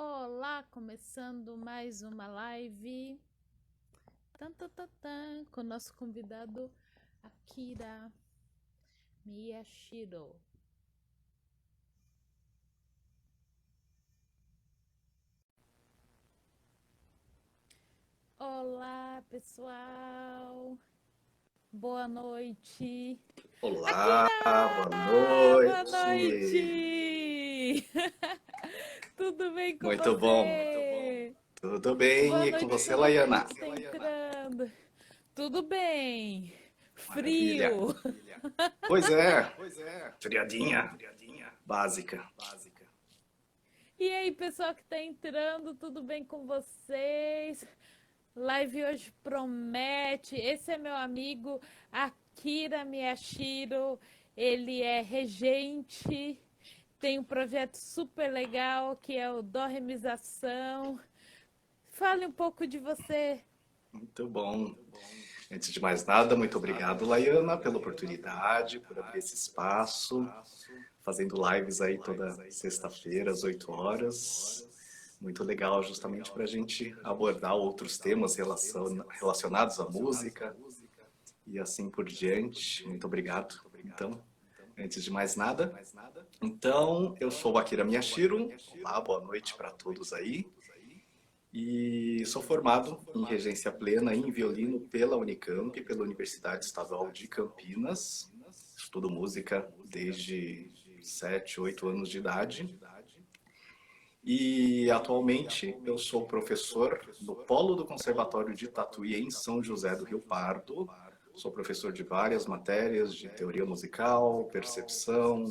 Olá, começando mais uma live tan, tan, tan, tan, com o nosso convidado Akira Miyashiro. Olá, pessoal. Boa noite. Olá, Akira! boa Boa noite. noite! Tudo bem com Muito bom. você? Tudo Boa bem? E com noite você, todo mundo Laiana? que está entrando. Tudo bem. Maravilha. Frio. Pois é, friadinha, básica. E aí, pessoal que está entrando, tudo bem com vocês? Live hoje promete. Esse é meu amigo Akira Miyashiro. Ele é regente, tem um projeto super legal que é o Dorremização. Fale um pouco de você. Muito bom. Antes de mais nada, muito obrigado, Laiana, pela oportunidade, por abrir esse espaço, fazendo lives aí toda sexta-feira, às 8 horas. Muito legal, justamente para a gente abordar outros temas relacionados à música e assim por diante. Muito obrigado. Então, antes de mais nada, eu sou o Akira Miyashiro. Olá, boa noite para todos aí. E sou formado em regência plena em violino pela Unicamp, pela Universidade Estadual de Campinas. Estudo música desde 7, 8 anos de idade. E atualmente eu sou professor do Polo do Conservatório de Tatuí em São José do Rio Pardo. Sou professor de várias matérias de teoria musical, percepção,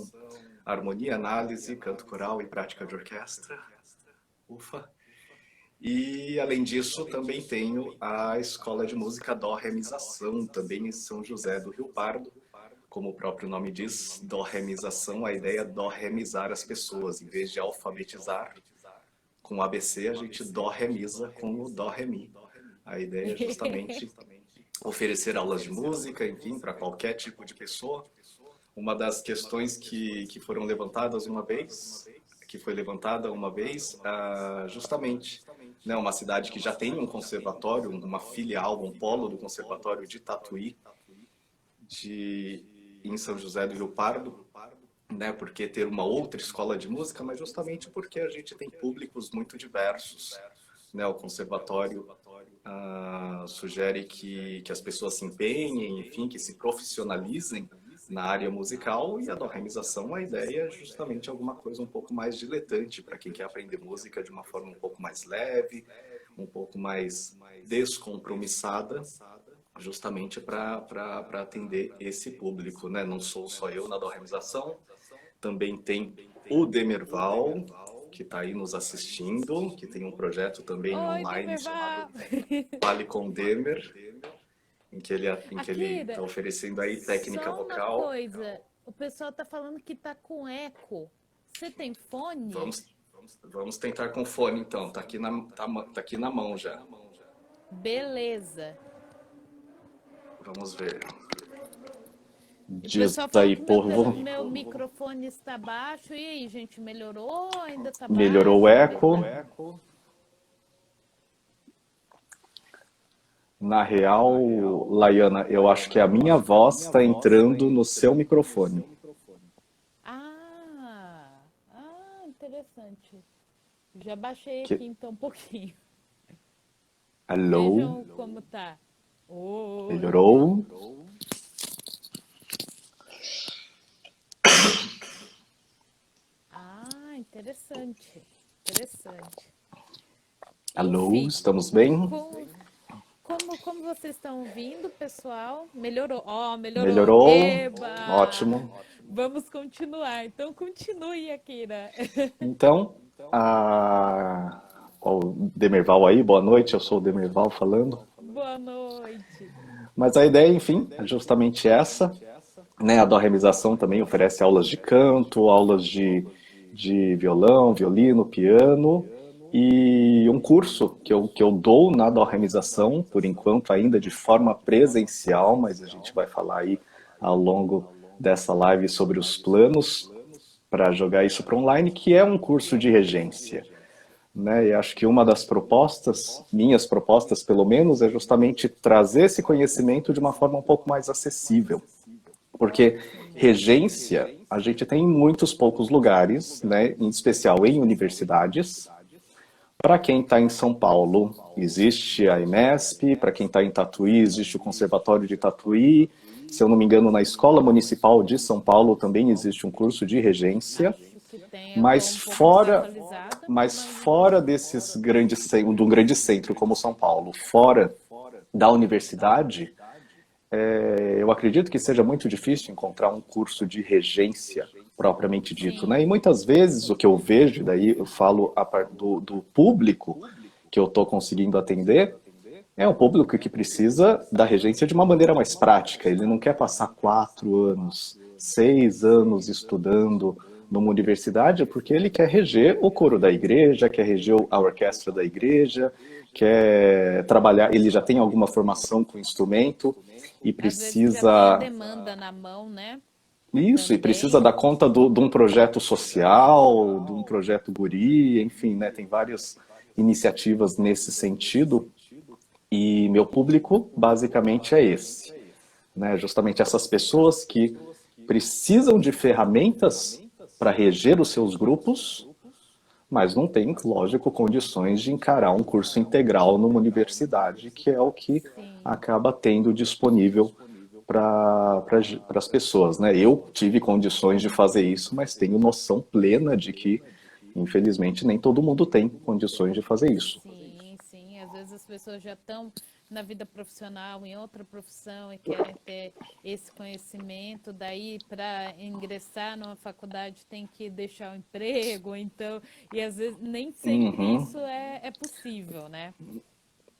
harmonia, análise, canto coral e prática de orquestra. Ufa! E, além disso, também tenho a Escola de Música Dó-Remização, também em São José do Rio Pardo. Como o próprio nome diz, dó-remização, a ideia é dó-remizar as pessoas. Em vez de alfabetizar com o ABC, a gente dó-remiza com o dó-remi. A ideia é justamente oferecer aulas de música, enfim, para qualquer tipo de pessoa. Uma das questões que foram levantadas uma vez, que foi levantada uma vez, justamente, né, uma cidade que já tem um conservatório, uma filial, um polo do Conservatório de Tatuí, em São José do Rio Pardo, né, porque ter uma outra escola de música, mas justamente porque a gente tem públicos muito diversos, né, o conservatório sugere que as pessoas se empenhem, enfim, que se profissionalizem na área musical, e a dorremização, a ideia é justamente alguma coisa um pouco mais diletante para quem quer aprender música de uma forma um pouco mais leve, um pouco mais descompromissada, justamente para atender esse público, né? Não sou só eu na dorremização, também tem o Demerval, que está aí nos assistindo, que tem um projeto também Oi, online chamado Demerval. Fale com Demer, em que ele está Akira, oferecendo aí técnica só uma vocal. coisa. O pessoal tá falando que tá com eco. Você tem fone? Vamos, vamos tentar com fone então, tá aqui na mão já. Beleza. Vamos ver. O Diz pessoal falou aí, que povo. meu microfone está baixo. E aí, gente, melhorou? Ainda tá Melhorou o baixo? eco. Na real, Laiana, eu acho que a minha voz está entrando no seu microfone. Interessante. Já baixei Que... aqui então um pouquinho. Alô? Vejam como tá. Oi. Melhorou? Interessante. Interessante. Alô? Enfim, Estamos bem? como vocês estão ouvindo, pessoal? Melhorou? Ó, melhorou. Melhorou? Eba! Ótimo. Vamos continuar. Então, continue, Akira. Então, ó, o Demerval aí, boa noite, eu sou o Demerval falando. Boa noite. Mas a ideia, enfim, é justamente essa, né? A Dorremização também oferece aulas de canto, aulas de violão, violino, piano, e um curso que eu dou na Dorremização, por enquanto ainda de forma presencial, mas a gente vai falar aí ao longo dessa live sobre os planos para jogar isso para online, que é um curso de regência. né? E acho que uma das propostas, minhas propostas pelo menos, é justamente trazer esse conhecimento de uma forma um pouco mais acessível. Porque regência, a gente tem em muitos poucos lugares, né? Em especial em universidades. Para quem está em São Paulo, existe a Inesp, para quem está em Tatuí, existe o Conservatório de Tatuí. Se eu não me engano, na Escola Municipal de São Paulo também existe um curso de regência. Acho que tem, eu estou Mas um pouco fora, desatualizada, mas mas fora desses grandes, de um grande centro como São Paulo, fora da universidade, eu acredito que seja muito difícil encontrar um curso de regência propriamente dito, né? sim, E muitas vezes o que eu vejo, daí eu falo do público que eu estou conseguindo atender, é um público que precisa da regência de uma maneira mais prática. Ele não quer passar 4 anos, 6 anos estudando numa universidade, porque ele quer reger o coro da igreja, quer reger a orquestra da igreja, quer trabalhar, ele já tem alguma formação com instrumento e às vezes já tem a precisa demanda na mão, né? isso, e precisa dar Também, conta de um projeto social, de um projeto guri, enfim, né, tem várias iniciativas nesse sentido e meu público basicamente é esse, né? Justamente essas pessoas que precisam de ferramentas para reger os seus grupos, mas não têm, lógico, condições de encarar um curso integral numa universidade, que é o que sim. acaba tendo disponível para as pessoas, né? Eu tive condições de fazer isso, mas tenho noção plena de que, infelizmente, nem todo mundo tem condições de fazer isso. Sim, sim. Às vezes as pessoas já estão na vida profissional, em outra profissão e querem ter esse conhecimento. Daí, para ingressar numa faculdade, tem que deixar o emprego, então, e às vezes nem sempre Uhum. isso é possível, né?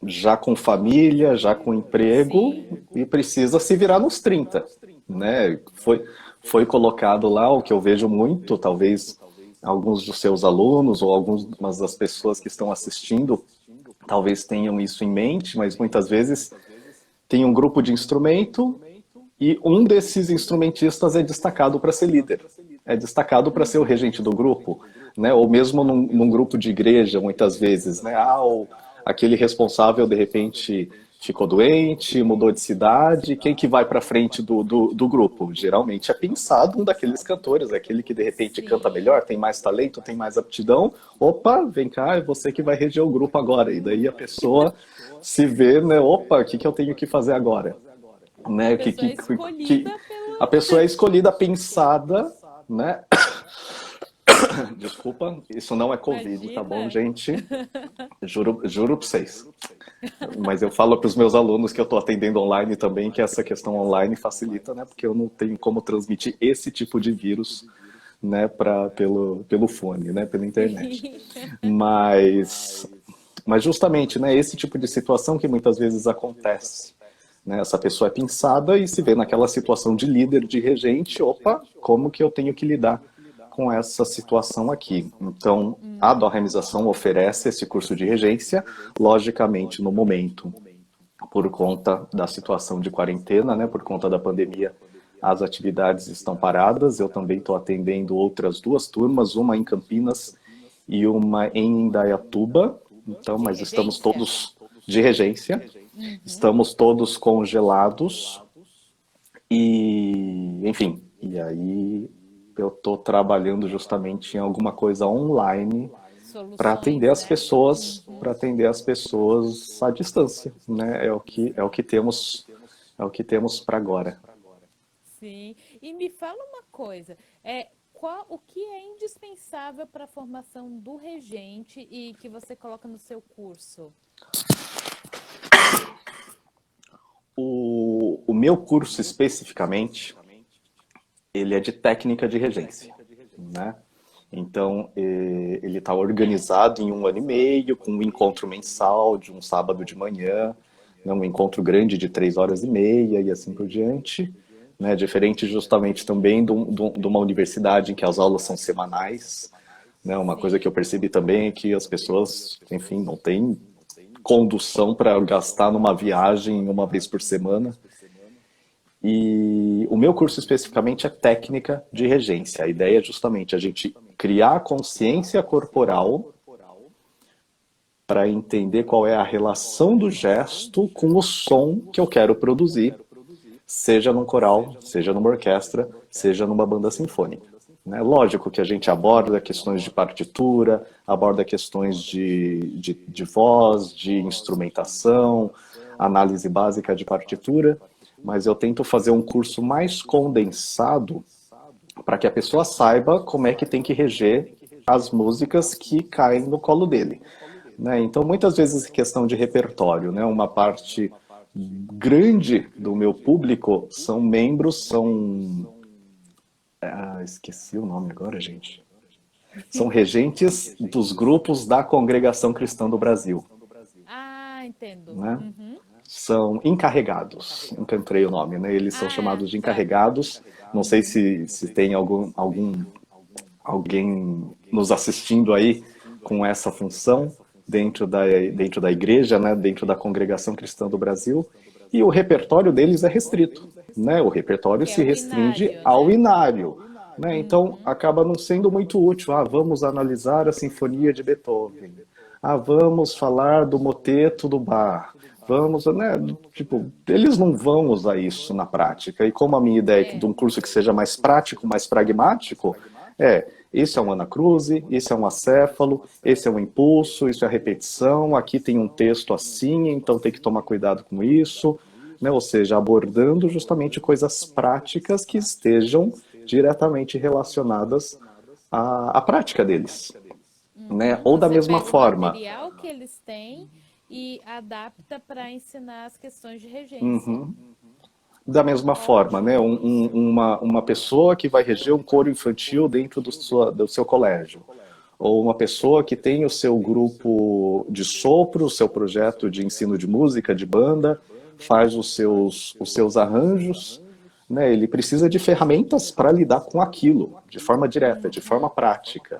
Já com família, já com emprego Sim, e precisa se virar nos 30, né? Foi colocado lá o que eu vejo muito, talvez alguns dos seus alunos ou algumas das pessoas que estão assistindo talvez tenham isso em mente, mas muitas vezes tem um grupo de instrumento e um desses instrumentistas é destacado para ser líder, é destacado para ser o regente do grupo, né? Ou mesmo num grupo de igreja, muitas vezes, né? Aquele responsável de repente ficou doente, mudou de cidade, quem que vai para frente do grupo? Geralmente é pensado um daqueles cantores, aquele que de repente canta sim. melhor, tem mais talento, tem mais aptidão. Opa, vem cá, é você que vai reger o grupo agora. E daí a pessoa se vê, né? Opa, o que eu tenho que fazer agora? A Né? pessoa é Que escolhida a pela. pessoa é escolhida, pensada, né? Desculpa, isso não é Covid, tá bom, Imagina. gente? Juro pra vocês. Mas eu falo para os meus alunos que eu estou atendendo online também, que essa questão online facilita, né? Porque eu não tenho como transmitir esse tipo de vírus, né? Pelo fone, né? Pela internet. Sim. Mas, mas justamente, né? Esse tipo de situação que muitas vezes acontece. Né? Essa pessoa é pensada e se vê naquela situação de líder, de regente, opa, como que eu tenho que lidar com essa situação aqui? Então, a Dorremização oferece esse curso de regência, logicamente no momento, por conta da situação de quarentena, né, por conta da pandemia, as atividades estão paradas. Eu também estou atendendo outras 2 turmas, uma em Campinas e uma em Indaiatuba. Então, De mas estamos regência? todos de regência. Uhum. Estamos todos congelados e, enfim, e aí eu estou trabalhando justamente em alguma coisa online Soluções, né? para Uhum. atender as pessoas à distância, né? É o que temos para agora. Sim. E me fala uma coisa, o que é indispensável para a formação do regente e que você coloca no seu curso? O meu curso especificamente, ele é de técnica de regência, né? Então, ele está organizado em 1 ano e meio, com um encontro mensal de um sábado de manhã, né, um encontro grande de 3 horas e meia e assim por diante. Né, diferente justamente também de uma universidade em que as aulas são semanais. Né, uma coisa que eu Sim. percebi também é que as pessoas, enfim, não têm condução para gastar numa viagem 1 vez por semana. E o meu curso especificamente é técnica de regência. A ideia é justamente a gente criar consciência corporal para entender qual é a relação do gesto com o som que eu quero produzir, seja num coral, seja numa orquestra, seja numa banda sinfônica. Né? Lógico que a gente aborda questões de partitura, aborda questões de voz, de instrumentação, análise básica de partitura, mas eu tento fazer um curso mais condensado para que a pessoa saiba como é que tem que reger as músicas que caem no colo dele. Né? Então, muitas vezes, questão de repertório, né? Uma parte grande do meu público são membros, esqueci o nome agora, gente. São regentes dos grupos da Congregação Cristã do Brasil. Ah, entendo. Né? São encarregados, encontrei o nome, né? Eles são chamados de encarregados. Não sei se tem alguém nos assistindo aí com essa função dentro da igreja, né? Dentro da Congregação Cristã do Brasil. E o repertório deles é restrito. Né? O repertório se restringe inário, ao né? inário. Né? Então, acaba não sendo muito útil. Vamos analisar a Sinfonia de Beethoven. Vamos falar do moteto do Bach. Vamos, né? Tipo, eles não vão usar isso na prática. E como a minha ideia é de um curso que seja mais prático, mais pragmático, esse é um anacruse, esse é um acéfalo, esse é um impulso, isso é a repetição, aqui tem um texto assim, então tem que tomar cuidado com isso. Né? Ou seja, abordando justamente coisas práticas que estejam diretamente relacionadas à prática deles. Né? Ou da mesma forma. O material que eles têm e adapta para ensinar as questões de regência. Da mesma forma, né? Uma pessoa que vai reger um coro infantil dentro do seu colégio. Ou uma pessoa que tem o seu grupo de sopro, o seu projeto de ensino de música, de banda, faz os seus arranjos, né? Ele precisa de ferramentas para lidar com aquilo, de forma direta, de forma prática,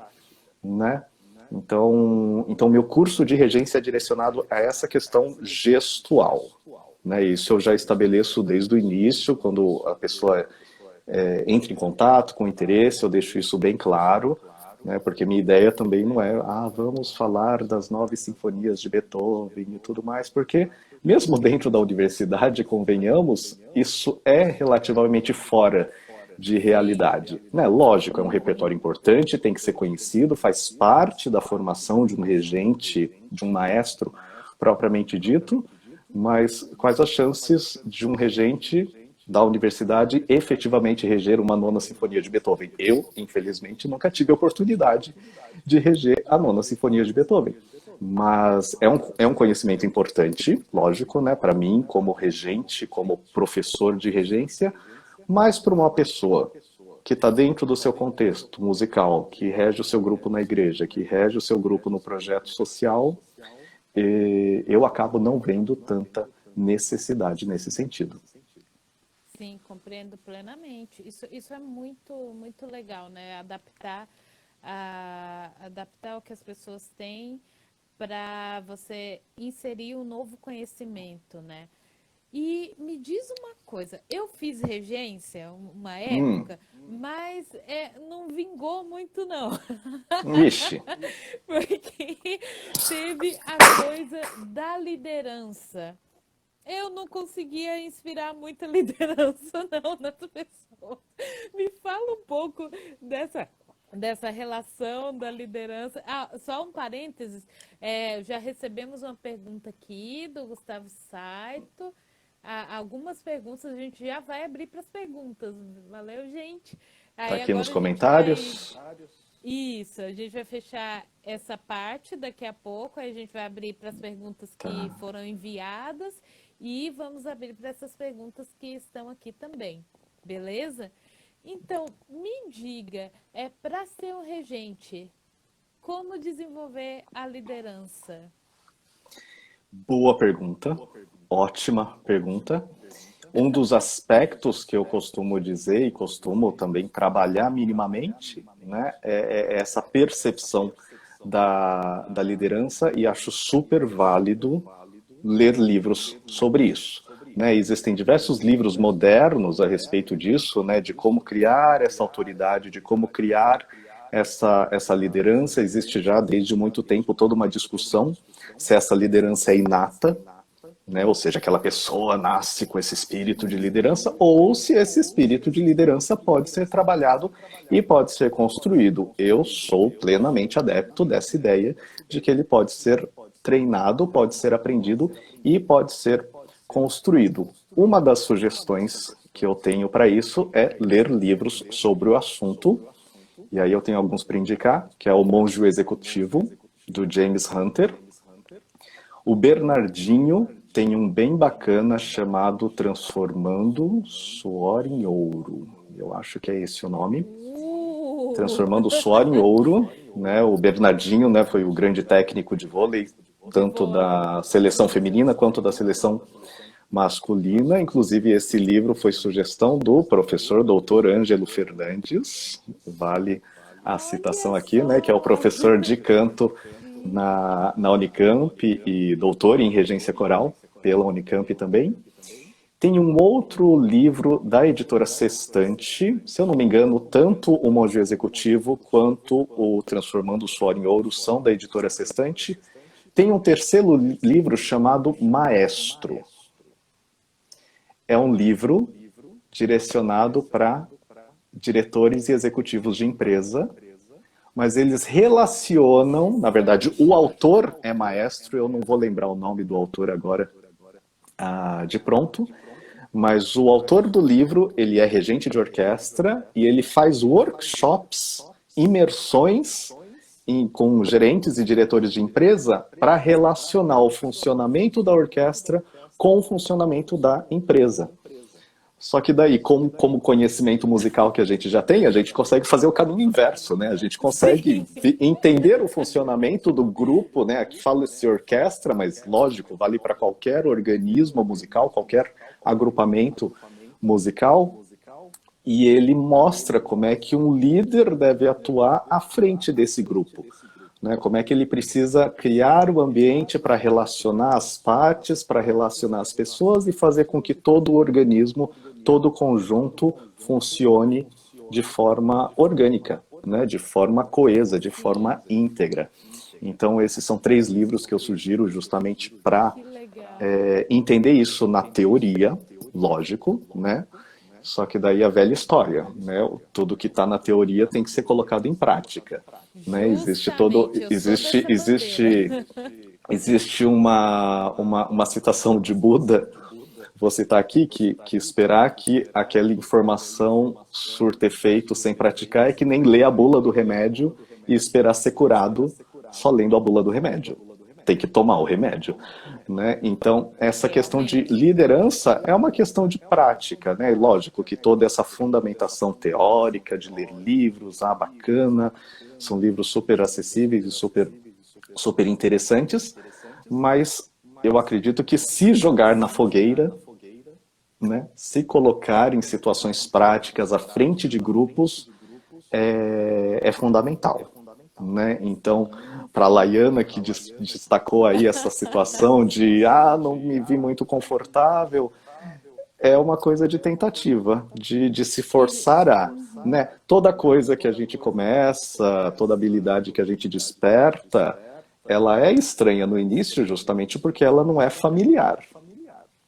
né? Então, meu curso de regência é direcionado a essa questão gestual, né? Isso eu já estabeleço desde o início, quando a pessoa entra em contato com interesse, eu deixo isso bem claro, né? Porque minha ideia também não é, vamos falar das 9 sinfonias de Beethoven e tudo mais, porque mesmo dentro da universidade, convenhamos, isso é relativamente fora de realidade. Né? Lógico, é um repertório importante, tem que ser conhecido, faz parte da formação de um regente, de um maestro propriamente dito, mas quais as chances de um regente da universidade efetivamente reger uma 9ª Sinfonia de Beethoven? Eu, infelizmente, nunca tive a oportunidade de reger a 9ª Sinfonia de Beethoven. Mas é um conhecimento importante, lógico, né, para mim, como regente, como professor de regência, mas para uma pessoa que está dentro do seu contexto musical, que rege o seu grupo na igreja, que rege o seu grupo no projeto social, eu acabo não vendo tanta necessidade nesse sentido. Sim, compreendo plenamente. Isso é muito, muito legal, né? Adaptar o que as pessoas têm para você inserir um novo conhecimento, né? E me diz uma coisa, eu fiz regência uma época, mas não vingou muito não. Vixe. Porque teve a coisa da liderança. Eu não conseguia inspirar muita liderança não nas pessoas. Me fala um pouco dessa relação da liderança. Só um parênteses, já recebemos uma pergunta aqui do Gustavo Saito. Algumas perguntas, a gente já vai abrir para as perguntas. Valeu, gente. Tá aqui nos comentários. Isso, a gente vai fechar essa parte daqui a pouco, aí a gente vai abrir para as perguntas que foram enviadas e vamos abrir para essas perguntas que estão aqui também, beleza? Então, me diga, para ser um regente, como desenvolver a liderança? Boa pergunta, ótima pergunta. Um dos aspectos que eu costumo dizer e costumo também trabalhar minimamente, né, é essa percepção da liderança, e acho super válido ler livros sobre isso. Né? Existem diversos livros modernos a respeito disso, né, de como criar essa autoridade, de como criar essa liderança, existe já desde muito tempo toda uma discussão se essa liderança é inata, né? Ou seja, aquela pessoa nasce com esse espírito de liderança, ou se esse espírito de liderança pode ser trabalhado e pode ser construído. Eu sou plenamente adepto dessa ideia de que ele pode ser treinado, pode ser aprendido e pode ser construído. Uma das sugestões que eu tenho para isso é ler livros sobre o assunto. E aí eu tenho alguns para indicar, que é O Monge Executivo, do James Hunter. O Bernardinho tem um bem bacana chamado Transformando Suor em Ouro. Eu acho que é esse o nome. Transformando Suor em Ouro, né? O Bernardinho, né, foi o grande técnico de vôlei, tanto da seleção feminina quanto da seleção masculina. Inclusive, esse livro foi sugestão do professor doutor Ângelo Fernandes, vale a citação aqui, né, que é o professor de canto na Unicamp e doutor em regência coral pela Unicamp também. Tem um outro livro da editora Sextante, se eu não me engano, tanto o Monge Executivo quanto o Transformando o Suor em Ouro são da editora Sextante. Tem um terceiro livro chamado Maestro. É um livro direcionado para diretores e executivos de empresa, mas eles relacionam, na verdade, o autor é maestro, eu não vou lembrar o nome do autor agora de pronto, mas o autor do livro, ele é regente de orquestra e ele faz workshops, imersões com gerentes e diretores de empresa para relacionar o funcionamento da orquestra com o funcionamento da empresa. Só que daí, como conhecimento musical que a gente já tem, a gente consegue fazer o caminho inverso, né? A gente consegue entender o funcionamento do grupo, né? Aqui fala-se orquestra, mas lógico, vale para qualquer organismo musical, qualquer agrupamento musical. E ele mostra como é que um líder deve atuar à frente desse grupo. Né? Como é que ele precisa criar o ambiente para relacionar as partes, para relacionar as pessoas e fazer com que todo o organismo, todo o conjunto funcione de forma orgânica, né? De forma coesa, de forma íntegra. Então, esses são 3 livros que eu sugiro justamente para entender isso na teoria, lógico, né? Só que daí a velha história, né? Tudo que está na teoria tem que ser colocado em prática, né? Existe uma citação de Buda, vou citar aqui, que esperar que aquela informação surta efeito sem praticar é que nem ler a bula do remédio e esperar ser curado só lendo a bula do remédio. Tem que tomar o remédio, né? Então, essa questão de liderança é uma questão de prática, né? Lógico que toda essa fundamentação teórica de ler livros, bacana, são livros super acessíveis e super interessantes, mas eu acredito que se jogar na fogueira, né? Se colocar em situações práticas à frente de grupos é fundamental, né? Então, para a Laiana, que destacou aí essa situação de não me vi muito confortável, é uma coisa de tentativa, de se forçar né? Toda coisa que a gente começa, toda habilidade que a gente desperta, ela é estranha no início justamente porque ela não é familiar.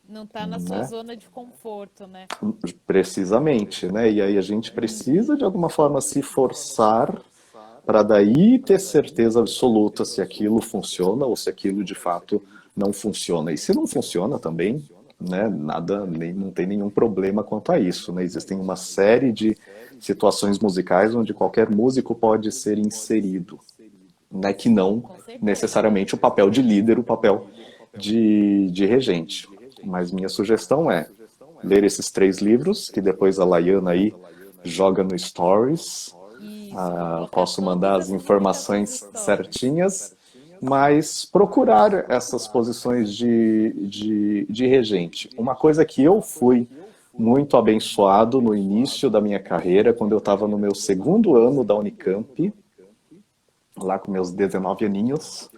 Não está na sua zona de conforto, né? Precisamente, né? E aí a gente precisa, de alguma forma, se forçar para daí ter certeza absoluta se aquilo funciona ou se aquilo de fato não funciona. E se não funciona também, né, não tem nenhum problema quanto a isso, né? Existem uma série de situações musicais onde qualquer músico pode ser inserido, né, que não necessariamente o papel de líder, o papel de regente. Mas minha sugestão é ler esses 3 livros, que depois a Laiana aí joga no Stories. Posso mandar as informações certinhas, mas procurar essas posições de regente. Uma coisa que eu fui muito abençoado no início da minha carreira, quando eu estava no meu 2º ano da Unicamp, lá com meus 19 aninhos,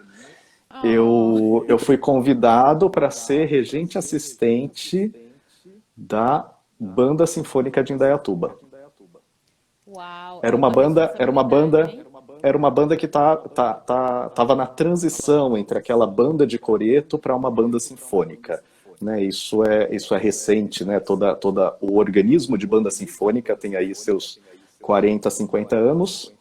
eu fui convidado para ser regente assistente da Banda Sinfônica de Indaiatuba. Uau, é Era uma uma banda, responsabilidade, hein? era uma banda que tava na transição entre aquela banda de coreto para uma banda sinfônica, né? Isso é recente, né? Toda o organismo de banda sinfônica tem aí seus 40, 50 anos.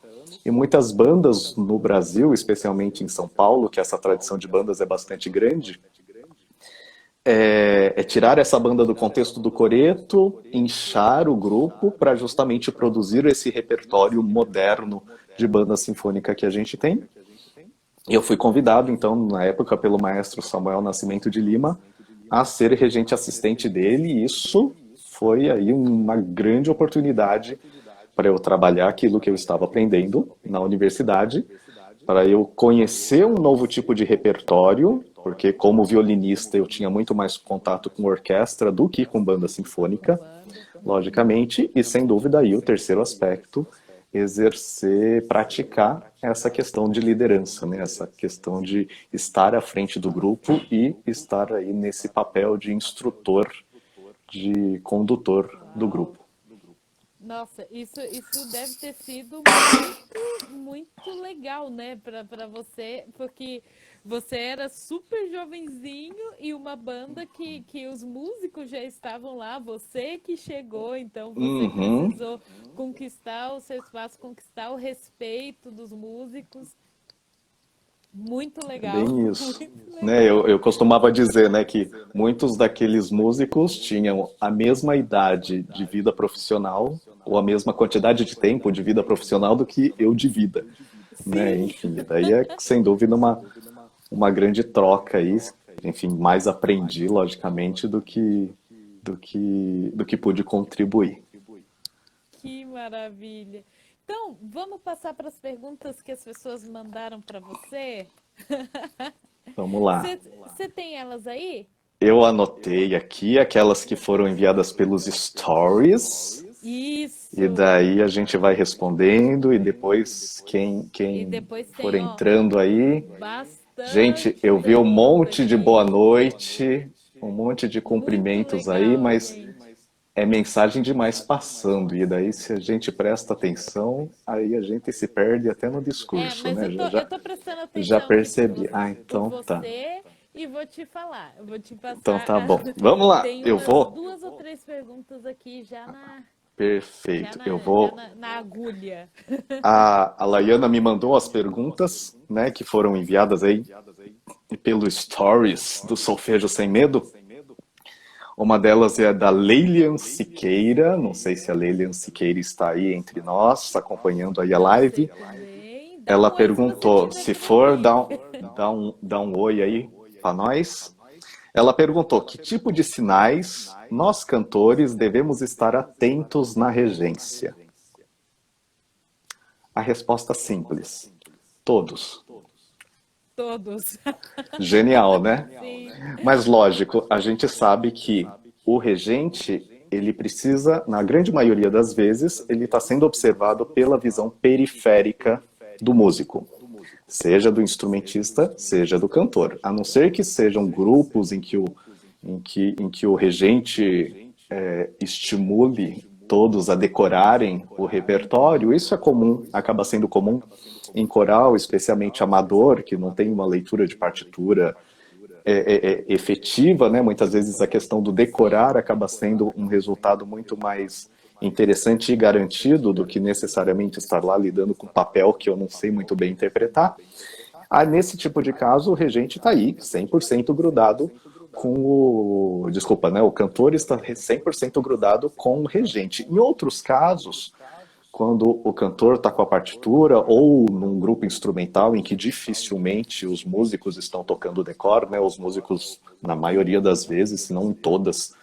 E muitas bandas no Brasil, especialmente em São Paulo, que essa tradição de bandas é bastante grande, é tirar essa banda do contexto do coreto, inchar o grupo para justamente produzir esse repertório moderno de banda sinfônica que a gente tem. E eu fui convidado, então, na época, pelo maestro Samuel Nascimento de Lima, a ser regente assistente dele, e isso foi aí uma grande oportunidade para eu trabalhar aquilo que eu estava aprendendo na universidade, para eu conhecer um novo tipo de repertório, porque como violinista eu tinha muito mais contato com orquestra do que com banda Com sinfônica, banda. logicamente, e sem dúvida aí o terceiro aspecto, exercer, praticar essa questão de liderança, né? Essa questão de estar à frente do grupo e estar aí nesse papel de instrutor, de condutor do Uau. grupo. Nossa, isso deve ter sido muito, muito legal, né, para você, porque você era super jovenzinho e uma banda que os músicos já estavam lá, você que chegou, então você Uhum, precisou conquistar o seu espaço, conquistar o respeito dos músicos. Muito é legal, bem isso. muito Né, legal. eu costumava dizer, né, que muitos daqueles músicos tinham a mesma idade de vida profissional ou a mesma quantidade de tempo de vida profissional do que eu de vida, né? Sim, Enfim, daí é sem dúvida uma grande troca aí, enfim, mais aprendi logicamente do que pude contribuir. que maravilha. Então, vamos passar para as perguntas que as pessoas mandaram para você? Vamos lá. Você tem elas aí? Eu anotei aqui aquelas que foram enviadas pelos stories. E Isso! daí a gente vai respondendo e depois E quem depois for tem, ó, entrando aí. Gente, bastante eu vi um pergunta monte de boa aqui. noite, um monte de Muito cumprimentos aí, legal, mas gente. é mensagem demais passando. E daí, se a gente presta atenção, aí a gente se perde até no É, discurso, mas né? eu tô prestando Já atenção aqui percebi. Ah, por então tá. você e vou te falar. Eu vou te Então passar. tá bom. Vamos lá. Tem Eu umas vou. duas ou três perguntas aqui Perfeito. Eu já vou. na agulha. A Laiana me mandou as perguntas, né, que foram enviadas aí pelo Stories do Solfejo Sem Medo. Uma delas é da Leilian Siqueira. Não sei se a Leilian Siqueira está aí entre nós, acompanhando aí a Não sei live. também. Dá Ela um oi se você perguntou, estiver se por for, aqui. dá um oi aí para nós. Ela perguntou, que tipo de sinais nós, cantores, devemos estar atentos na regência? A resposta simples, todos. Todos. Genial, né? Sim. Mas lógico, a gente sabe que o regente, ele precisa, na grande maioria das vezes, ele está sendo observado pela visão periférica do músico, seja do instrumentista, seja do cantor. A não ser que sejam grupos em que o regente estimule todos a decorarem o repertório, isso é comum, acaba sendo comum em coral, especialmente amador, que não tem uma leitura de partitura efetiva, né? Muitas vezes a questão do decorar acaba sendo um resultado muito mais interessante e garantido do que necessariamente estar lá lidando com papel que eu não sei muito bem interpretar. Nesse tipo de caso, o regente está aí, 100% grudado com o... Desculpa, né? O cantor está 100% grudado com o regente. Em outros casos, quando o cantor está com a partitura ou num grupo instrumental em que dificilmente os músicos estão tocando decor, né? Os músicos, na maioria das vezes, se não em todas,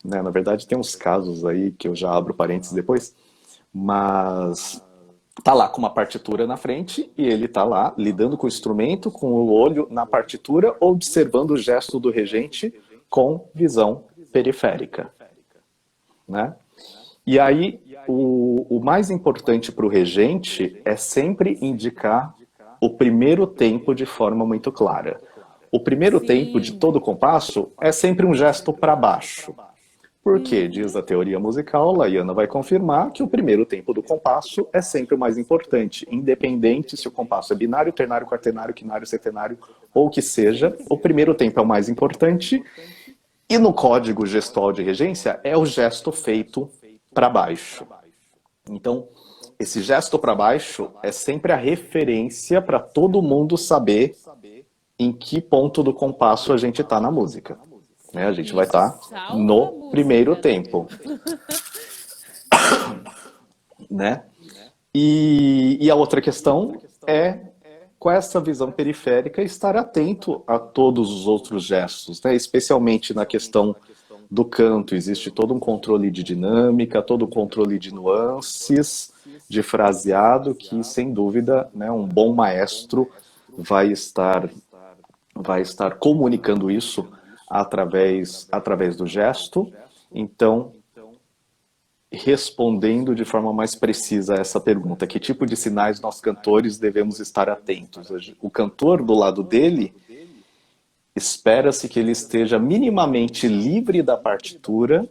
né? Na verdade, tem uns casos aí que eu já abro parênteses depois, mas tá lá com uma partitura na frente e ele tá lá lidando com o instrumento, com o olho na partitura, observando o gesto do regente com visão periférica, né? E aí, o mais importante para o regente é sempre indicar o primeiro tempo de forma muito clara. O primeiro tempo de Sim. todo compasso é sempre um gesto para baixo. Porque, diz a teoria musical, Laiana vai confirmar que o primeiro tempo do compasso é sempre o mais importante, independente se o compasso é binário, ternário, quaternário, quinário, setenário ou o que seja, o primeiro tempo é o mais importante. E no código gestual de regência é o gesto feito para baixo. Então, esse gesto para baixo é sempre a referência para todo mundo saber em que ponto do compasso a gente está na música. Né? A gente vai Isso estar salva a no primeiro música, né? tempo. Né? E a outra questão é, com essa visão periférica, estar atento a todos os outros gestos, né? Especialmente na questão do canto. Existe todo um controle de dinâmica, todo um controle de nuances, de fraseado, que, sem dúvida, né, um bom maestro vai estar comunicando isso através do gesto. Então, respondendo de forma mais precisa a essa pergunta, que tipo de sinais nós cantores devemos estar atentos? O cantor, do lado dele, espera-se que ele esteja minimamente livre da partitura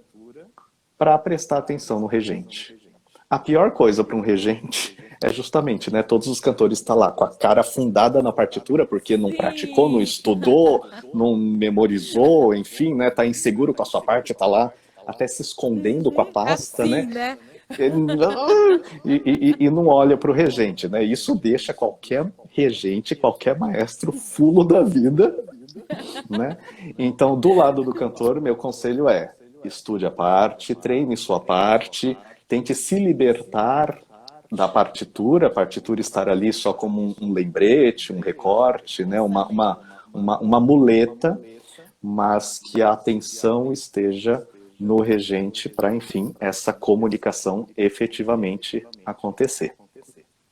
para prestar atenção no regente. A pior coisa para um regente é justamente, né, todos os cantores estão lá com a cara afundada na partitura porque não praticou, não Sim. estudou, não memorizou, enfim, né, tá inseguro com a sua parte, tá lá até se escondendo com a pasta, Assim, né? né? E não olha para o regente, né? Isso deixa qualquer regente, qualquer maestro fulo da vida, né? Então, do lado do cantor, meu conselho é: estude a parte, treine sua parte, tente se libertar da partitura, a partitura estar ali só como um lembrete, um recorte, né? Uma muleta, mas que a atenção esteja no regente para, enfim, essa comunicação efetivamente acontecer.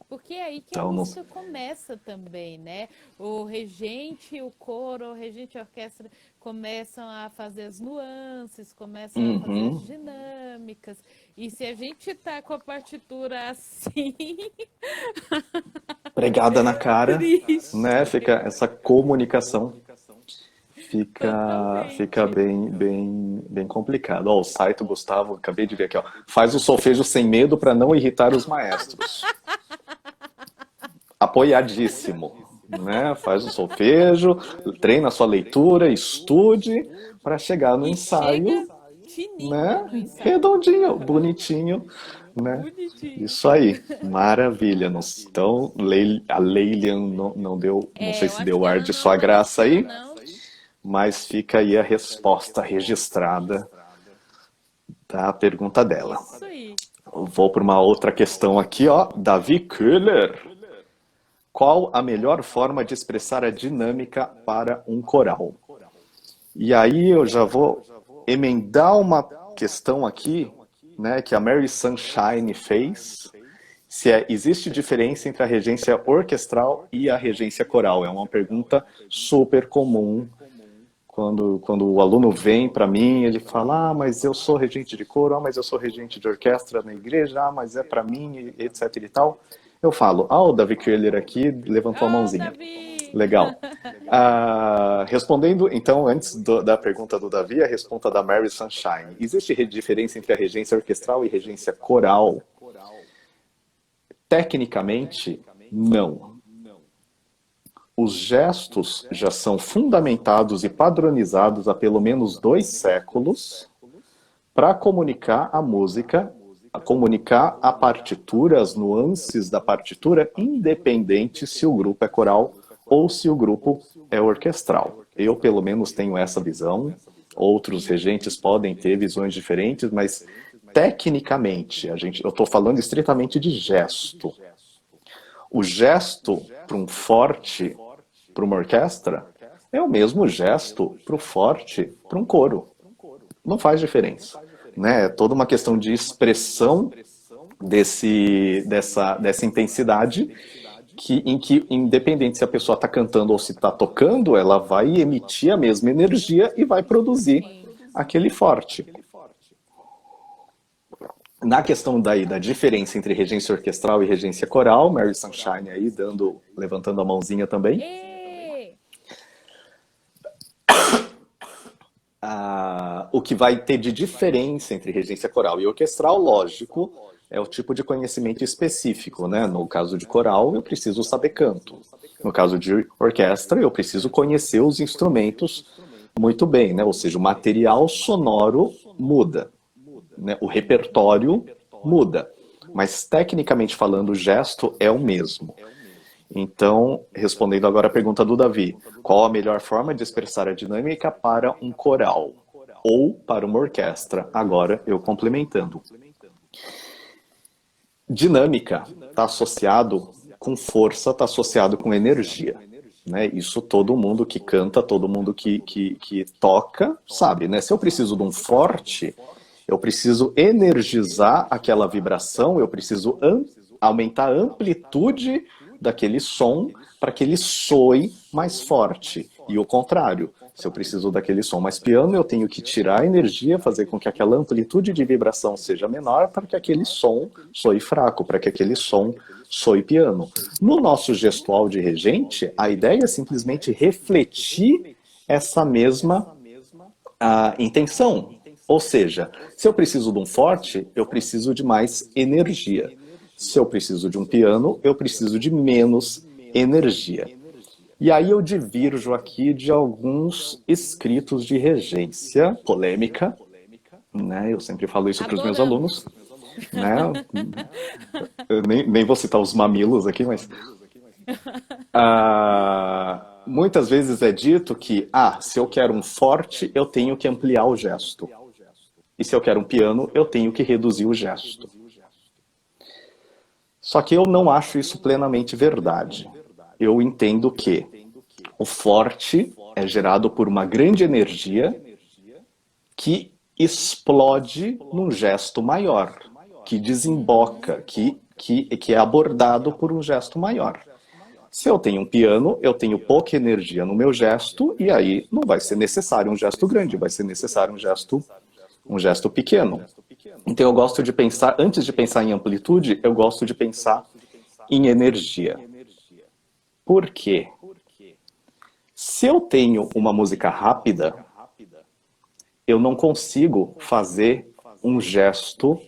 Porque é aí que a Então, não... música começa também, né? O regente, o coro, o regente e a orquestra começam a fazer as nuances, começam a fazer as Uhum. dinâmicas. E se a gente tá com a partitura assim, Pregada na cara, né? triste. Fica essa comunicação fica Totalmente. bem complicado. Ó, o Saito Gustavo, acabei de ver aqui, ó. Faz o solfejo sem medo para não irritar os maestros. Apoiadíssimo, né? Faz o solfejo, treina a sua leitura, estude para chegar no E chega ensaio, fininho né? no ensaio. Redondinho, bonitinho, né? Bonitinho. Isso aí, maravilha. Então, a Leilian não deu, não É, sei eu se acho deu que ar ela de não sua graça apareceu, aí, não. mas fica aí a resposta registrada da pergunta dela. Isso aí. Vou para uma outra questão aqui, ó. Davi Köhler. Qual a melhor forma de expressar a dinâmica para um coral? E aí eu já vou emendar uma questão aqui, né, que a Mary Sunshine fez. Existe diferença entre a regência orquestral e a regência coral? É uma pergunta super comum. Quando o aluno vem para mim, ele fala: mas eu sou regente de coro, mas eu sou regente de orquestra na igreja, mas é para mim, etc e tal. Eu falo: o Davi Köhler aqui levantou a Oh, mãozinha. Davi! Legal. Respondendo, então, antes da pergunta do Davi, a resposta da Mary Sunshine. Existe diferença entre a regência orquestral e regência coral? Tecnicamente, não. Os gestos já são fundamentados e padronizados há pelo menos 2 séculos para comunicar a música, a comunicar a partitura, as nuances da partitura, independente se o grupo é coral ou se o grupo é orquestral. Eu, pelo menos, tenho essa visão. Outros regentes podem ter visões diferentes, mas tecnicamente, eu estou falando estritamente de gesto. O gesto para um forte, para uma orquestra, é o mesmo gesto para o forte, para um coro. Não faz diferença. Né? É toda uma questão de expressão dessa intensidade em que, independente se a pessoa está cantando ou se está tocando, ela vai emitir a mesma energia e vai produzir Sim. aquele forte. Na questão da diferença entre regência orquestral e regência coral, Mary Sunshine aí levantando a mãozinha também. E... o que vai ter de diferença entre regência coral e orquestral, lógico, é o tipo de conhecimento específico, né? No caso de coral, eu preciso saber canto. No caso de orquestra, eu preciso conhecer os instrumentos muito bem, né? Ou seja, o material sonoro muda, né? O repertório muda. Mas, tecnicamente falando, o gesto é o mesmo. Então, respondendo agora a pergunta do Davi, qual a melhor forma de expressar a dinâmica para um coral ou para uma orquestra? Agora, eu complementando. Dinâmica está associado com força, está associado com energia. Né? Isso todo mundo que canta, todo mundo que toca sabe. Né? Se eu preciso de um forte, eu preciso energizar aquela vibração, eu preciso aumentar a amplitude daquele som para que ele soe mais forte. E o contrário, se eu preciso daquele som mais piano, eu tenho que tirar a energia, fazer com que aquela amplitude de vibração seja menor para que aquele som soe fraco, para que aquele som soe piano. No nosso gestual de regente, a ideia é simplesmente refletir essa mesma intenção. Ou seja, se eu preciso de um forte, eu preciso de mais energia. Se eu preciso de um piano, eu preciso de menos energia. E aí eu divirjo aqui de alguns escritos de regência, polêmica, né? Eu sempre falo isso para os meus Adoramos. alunos, né? Eu nem vou citar os mamilos aqui, mas muitas vezes é dito que, se eu quero um forte, eu tenho que ampliar o gesto. E se eu quero um piano, eu tenho que reduzir o gesto. Só que eu não acho isso plenamente verdade. Eu entendo que o forte é gerado por uma grande energia que explode num gesto maior, que desemboca, que é abordado por um gesto maior. Se eu tenho um piano, eu tenho pouca energia no meu gesto, e aí não vai ser necessário um gesto grande, vai ser necessário um gesto pequeno. Então eu gosto de pensar, antes de pensar em amplitude, eu gosto de pensar em energia. Por quê? Se eu tenho uma música rápida, eu não consigo fazer um gesto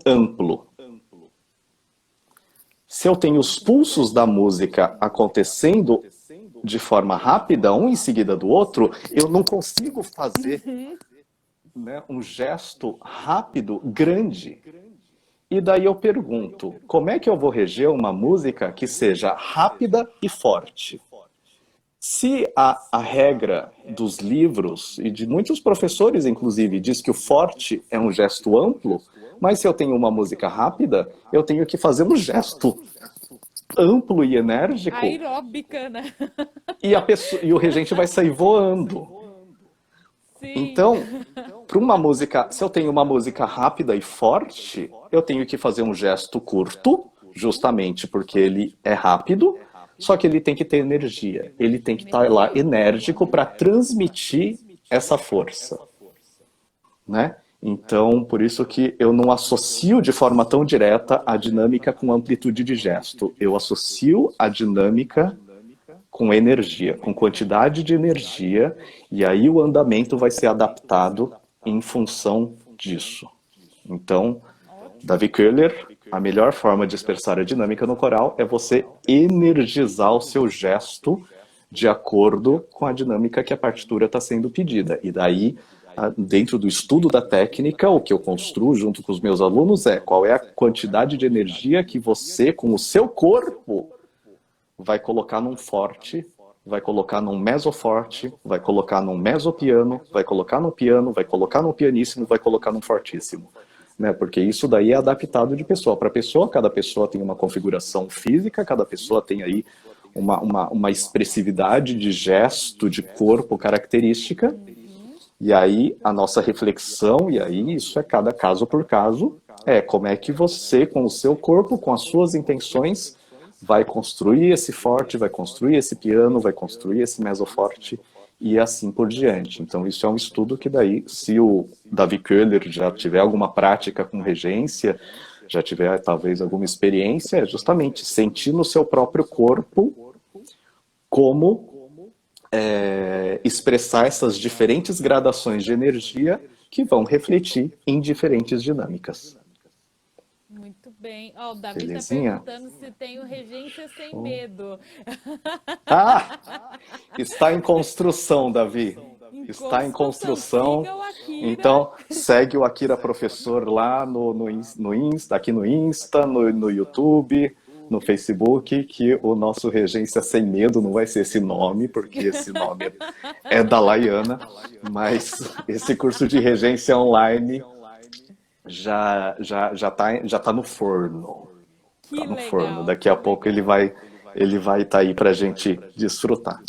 amplo. Se eu tenho os pulsos da música acontecendo de forma rápida, um em seguida do outro, eu não consigo fazer um gesto rápido, grande. E daí eu pergunto, como é que eu vou reger uma música que seja rápida e forte? Se a regra dos livros, e de muitos professores, inclusive, diz que o forte é um gesto amplo, mas se eu tenho uma música rápida, eu tenho que fazer um gesto amplo e enérgico, Aeróbica, né? e o regente vai sair voando. Sim. Então, para uma música, se eu tenho uma música rápida e forte, eu tenho que fazer um gesto curto, justamente porque ele é rápido, só que ele tem que ter energia. Ele tem que estar lá enérgico para transmitir essa força, né? Então, por isso que eu não associo de forma tão direta a dinâmica com amplitude de gesto. Eu associo a dinâmica com energia, com quantidade de energia, e aí o andamento vai ser adaptado em função disso. Então, Davi Köhler, a melhor forma de expressar a dinâmica no coral é você energizar o seu gesto de acordo com a dinâmica que a partitura está sendo pedida. E daí, dentro do estudo da técnica, o que eu construo junto com os meus alunos é qual é a quantidade de energia que você, com o seu corpo, vai colocar num forte, vai colocar num mesoforte, vai colocar num mesopiano, vai colocar no piano, vai colocar no pianíssimo, vai colocar num fortíssimo. Né? Porque isso daí é adaptado de pessoa para pessoa, cada pessoa tem uma configuração física, cada pessoa tem aí uma expressividade de gesto, de corpo característica, e aí a nossa reflexão, e aí isso é cada caso por caso, é como é que você, com o seu corpo, com as suas intenções, vai construir esse forte, vai construir esse piano, vai construir esse mesoforte e assim por diante. Então isso é um estudo que daí, se o Davi Köhler já tiver alguma prática com regência, já tiver talvez alguma experiência, é justamente sentir no seu próprio corpo como expressar essas diferentes gradações de energia que vão refletir em diferentes dinâmicas. Muito bem. Ó, o Davi está Belezinha? perguntando se tem o Regência Sem Medo. Ah! Está em construção, Davi. Em Está em construção. construção. Siga o Akira. Então, segue o Akira Professor lá no Insta, aqui no Insta, no YouTube, no Facebook, que o nosso Regência Sem Medo não vai ser esse nome, porque esse nome é da Laiana, mas esse curso de regência online já tá no forno. Que Tá no forno. legal. Daqui a pouco ele vai estar aí pra gente desfrutar.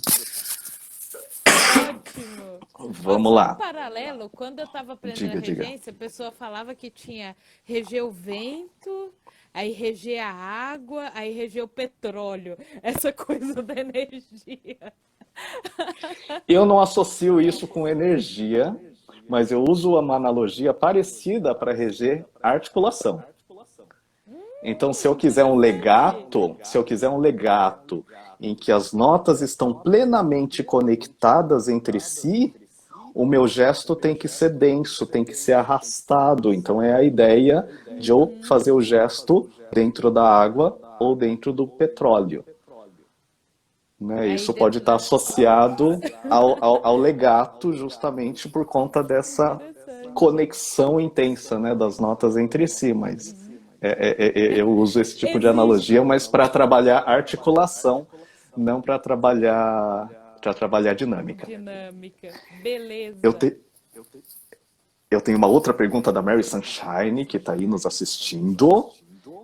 Ótimo. Vamos Ó, só lá. um paralelo, quando eu estava aprendendo Diga. regência, a pessoa falava que tinha reger o vento, aí reger a água, aí reger o petróleo. Essa coisa da energia. Eu não associo isso com energia, mas eu uso uma analogia parecida para reger a articulação. Então, se eu quiser um legato, em que as notas estão plenamente conectadas entre si, o meu gesto tem que ser denso, tem que ser arrastado. Então, é a ideia de eu fazer o gesto dentro da água ou dentro do petróleo. Né? Isso pode estar associado ao legato, justamente por conta dessa conexão intensa, né, das notas entre si, mas eu uso esse tipo de analogia, mas para trabalhar articulação, não para trabalhar dinâmica. Beleza. Eu tenho uma outra pergunta da Mary Sunshine, que está aí nos assistindo.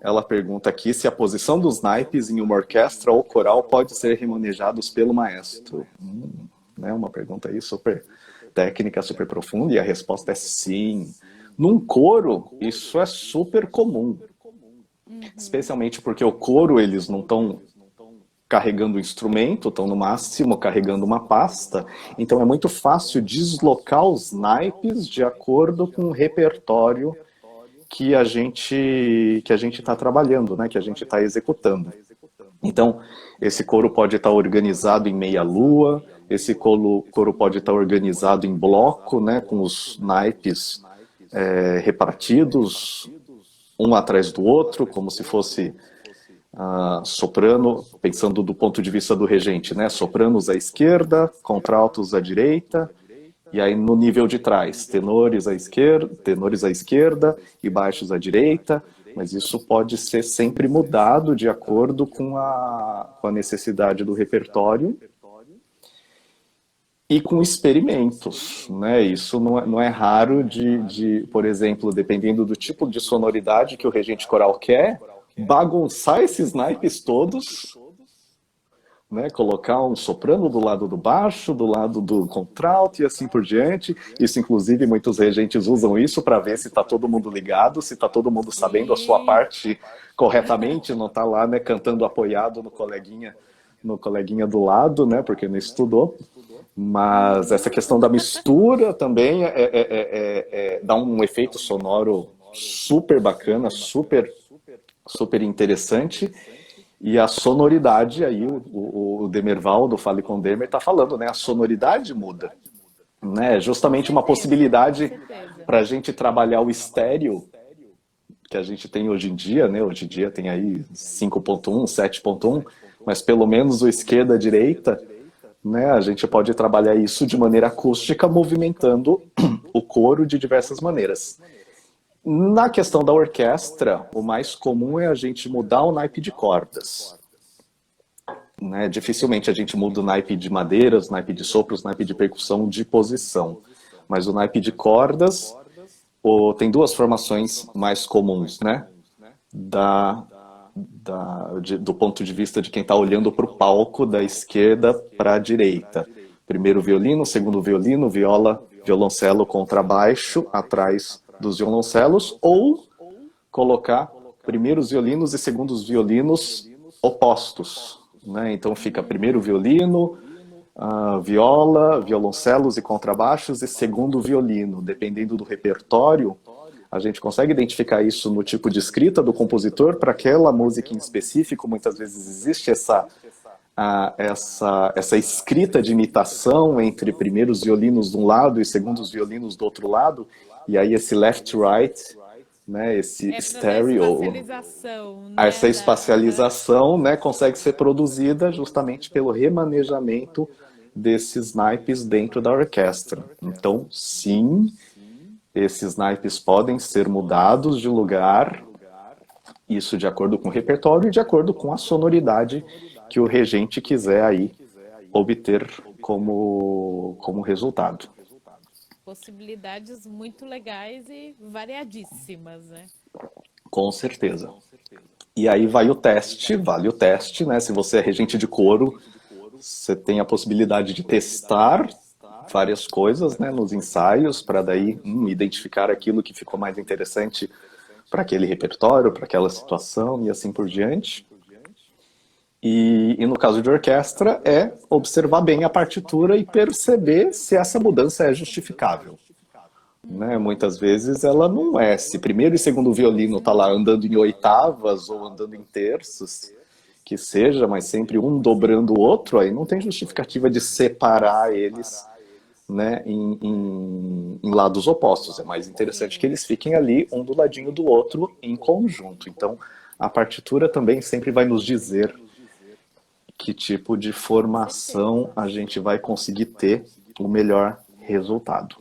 Ela pergunta aqui se a posição dos naipes em uma orquestra ou coral pode ser remanejados pelo maestro. Né? Uma pergunta aí super técnica, super profunda, e a resposta é sim. Num coro, isso é super comum. Especialmente porque o coro, eles não estão carregando o instrumento, estão no máximo carregando uma pasta. Então é muito fácil deslocar os naipes de acordo com o repertório que a gente está trabalhando, né? Que a gente está executando. Então, esse coro pode estar organizado em meia-lua, esse coro pode estar organizado em bloco, né? Com os naipes repartidos, um atrás do outro, como se fosse soprano, pensando do ponto de vista do regente, né? Sopranos à esquerda, contraltos à direita, e aí no nível de trás, tenores à esquerda e baixos à direita, mas isso pode ser sempre mudado de acordo com a necessidade do repertório e com experimentos, né? Isso não é raro por exemplo, dependendo do tipo de sonoridade que o regente coral quer, bagunçar esses naipes todos, né? Colocar um soprano do lado do baixo, do lado do contralto e assim por diante. Isso, inclusive, muitos regentes usam isso para ver se está todo mundo ligado, se está todo mundo sabendo a sua parte corretamente, não está lá, né, cantando apoiado no coleguinha do lado, né, porque não estudou. Mas essa questão da mistura também dá um efeito sonoro super bacana, super interessante. E a sonoridade, aí o Demerval, do Fale com Demer, está falando, né? A sonoridade muda. Né? Justamente uma possibilidade para a gente trabalhar o estéreo que a gente tem hoje em dia, né? Hoje em dia tem aí 5.1, 7.1, mas pelo menos o esquerda-direita, né? A gente pode trabalhar isso de maneira acústica, movimentando o coro de diversas maneiras. Na questão da orquestra, o mais comum é a gente mudar o naipe de cordas. Né? Dificilmente a gente muda o naipe de madeiras, naipe de sopros, naipe de percussão de posição. Mas o naipe de cordas tem duas formações mais comuns, né? Do ponto de vista de quem está olhando para o palco, da esquerda para a direita. Primeiro violino, segundo violino, viola, violoncelo, contrabaixo, atrás dos violoncelos, ou colocar primeiros violinos e segundos violinos opostos, né? Então fica primeiro violino, viola, violoncelos e contrabaixos, e segundo violino. Dependendo do repertório, a gente consegue identificar isso no tipo de escrita do compositor para aquela música em específico. Muitas vezes existe essa escrita de imitação entre primeiros violinos de um lado e segundos violinos do outro lado, e aí esse left-right, né, esse É para dar stereo, espacialização, né? essa espacialização, né, consegue ser produzida justamente pelo remanejamento desses naipes dentro da orquestra. Então, sim, esses naipes podem ser mudados de lugar, isso de acordo com o repertório e de acordo com a sonoridade que o regente quiser aí obter como resultado. Possibilidades muito legais e variadíssimas, né? Com certeza. E aí vale o teste, né? Se você é regente de coro, você tem a possibilidade de testar várias coisas, né, nos ensaios, para daí identificar aquilo que ficou mais interessante para aquele repertório, para aquela situação e assim por diante. E no caso de orquestra, é observar bem a partitura e perceber se essa mudança é justificável. Né? Muitas vezes ela não é. Se primeiro e segundo violino tá lá andando em oitavas ou andando em terços, que seja, mas sempre um dobrando o outro, aí não tem justificativa de separar eles, né, em lados opostos. É mais interessante que eles fiquem ali, um do ladinho do outro, em conjunto. Então, a partitura também sempre vai nos dizer que tipo de formação a gente vai conseguir ter o melhor resultado.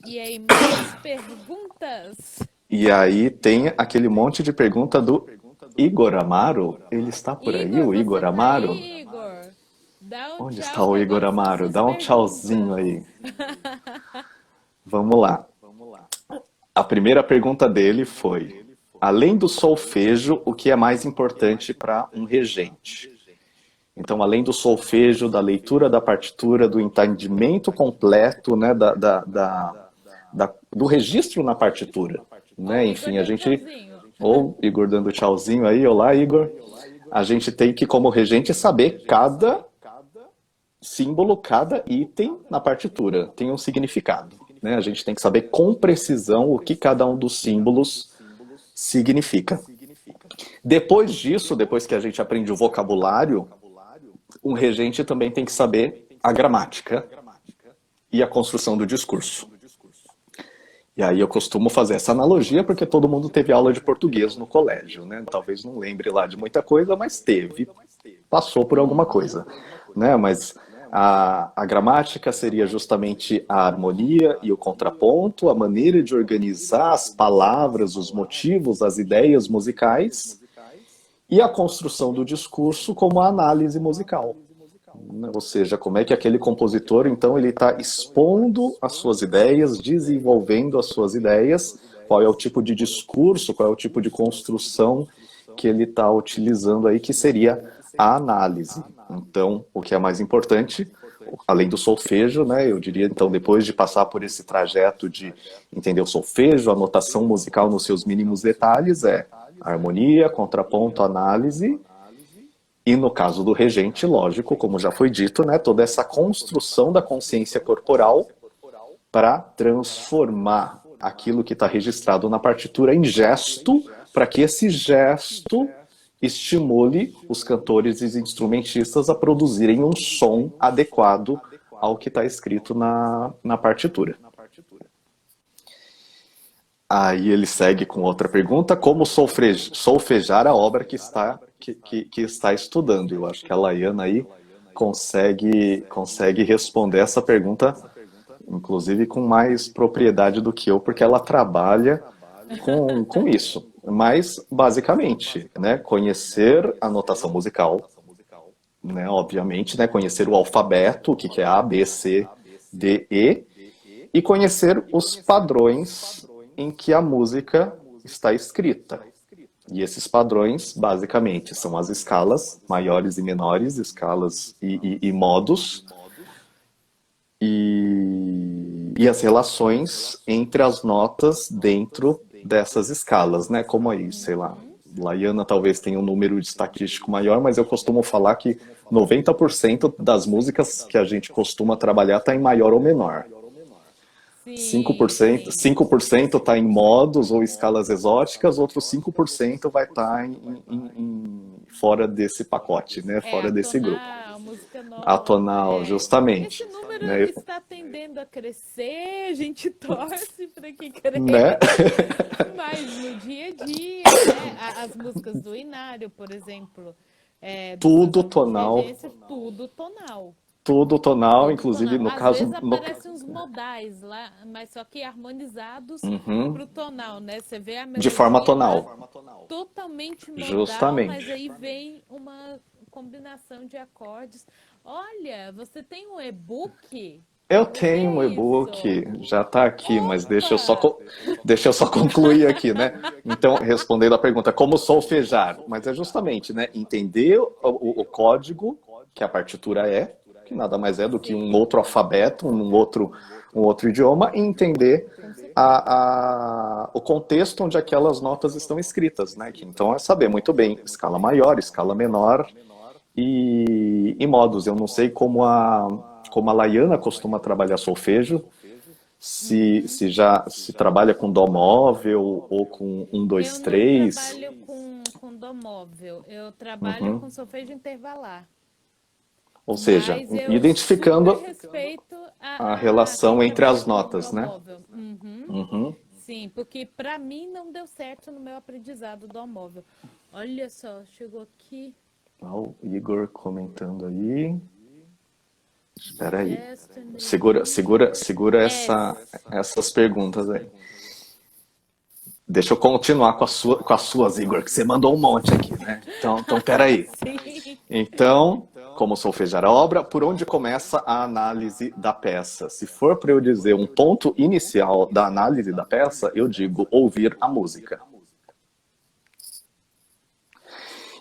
E aí, mais perguntas? E aí tem aquele monte de pergunta do Igor Amaro. Ele está por aí, o Igor, Igor você tá Amaro? aí, Igor? Dá um Onde tchau está que o eu Igor gosto Amaro? dessas Dá um tchauzinho perguntas. aí. Vamos lá. A primeira pergunta dele foi: além do solfejo, o que é mais importante para um regente? Então, além do solfejo, da leitura da partitura, do entendimento completo, né, do registro na partitura, Ó, né? o Igor Enfim, a deu gente, tchauzinho. ou Igor dando tchauzinho aí, olá Igor, a gente tem que, como regente, saber cada símbolo, cada item na partitura tem um significado, né? A gente tem que saber com precisão o que cada um dos símbolos significa. Depois disso, depois que a gente aprende o vocabulário, um regente também tem que saber a gramática e a construção do discurso. E aí eu costumo fazer essa analogia porque todo mundo teve aula de português no colégio, né? Talvez não lembre lá de muita coisa, mas teve, passou por alguma coisa, né? Mas a gramática seria justamente a harmonia e o contraponto, a maneira de organizar as palavras, os motivos, as ideias musicais, e a construção do discurso como a análise musical. Ou seja, como é que aquele compositor, então, ele está expondo as suas ideias, desenvolvendo as suas ideias, qual é o tipo de discurso, qual é o tipo de construção que ele está utilizando aí, que seria a análise. Então, o que é mais importante, além do solfejo, né, eu diria, então, depois de passar por esse trajeto de entender o solfejo, a notação musical nos seus mínimos detalhes, é harmonia, contraponto, análise. E no caso do regente, lógico, como já foi dito, né, toda essa construção da consciência corporal para transformar aquilo que está registrado na partitura em gesto, para que esse gesto estimule os cantores e os instrumentistas a produzirem um som adequado ao que está escrito na partitura. Aí ele segue com outra pergunta: como solfejar a obra que está estudando? Eu acho que a Laiana aí consegue responder essa pergunta, inclusive com mais propriedade do que eu, porque ela trabalha com isso. Mas, basicamente, né, conhecer a notação musical, né, obviamente, né, conhecer o alfabeto, o que é A, B, C, D, E, e conhecer os padrões em que a música está escrita. E esses padrões, basicamente, são as escalas maiores e menores, escalas e modos, e as relações entre as notas dentro dessas escalas, né? Como aí, sei lá, Laiana talvez tenha um número estatístico maior, mas eu costumo falar que 90% das músicas que a gente costuma trabalhar está em maior ou menor. Sim, 5% está em modos ou escalas exóticas, outros 5% vai estar em fora desse pacote, né? É Fora desse grupo. atonal, música nova, Atonal, é. justamente. Esse número Né? está tendendo a crescer, a gente torce para que Né? cresça, mas no dia a dia, né? As músicas do Inário, por exemplo, do Tudo Sazão de tonal, Regência, tudo tonal. tudo tonal, Tudo inclusive tonal. no Às caso. vezes aparecem uns modais lá, mas só que harmonizados Uhum, pro tonal, né? Você vê a de forma melodia lá tonal, totalmente modal, mas justamente. aí vem uma combinação de acordes. Olha, você tem um e-book? Eu O que tenho um é e-book, isso? já está aqui, mas Opa! deixa eu só concluir aqui, né? Então, respondendo a pergunta, como solfejar? Mas é justamente, né, entender o código que a partitura é, que nada mais é do que um Sim, outro alfabeto, um outro idioma, e entender com certeza. o contexto onde aquelas notas estão escritas, né? Então, é saber muito bem escala maior, escala menor, e modos. Eu não sei como a Laiana costuma trabalhar solfejo, Uhum. se trabalha com dó móvel ou com um, Eu dois, não três. trabalho com dó móvel, eu trabalho Uhum. com solfejo intervalar. Ou seja, Mas eu super identificando respeito a a quem relação entre trabalha as com notas, dó né? móvel. Uhum. Uhum. Sim, porque para mim não deu certo no meu aprendizado do móvel. Olha só, chegou aqui. Ó, o Igor comentando aí. Espera aí. Just in the Segura S. essas perguntas aí. Deixa eu continuar com as suas, Igor, que você mandou um monte aqui, né? Então peraí. Sim. Então, como solfejar a obra, por onde começa a análise da peça? Se for para eu dizer um ponto inicial da análise da peça, eu digo ouvir a música.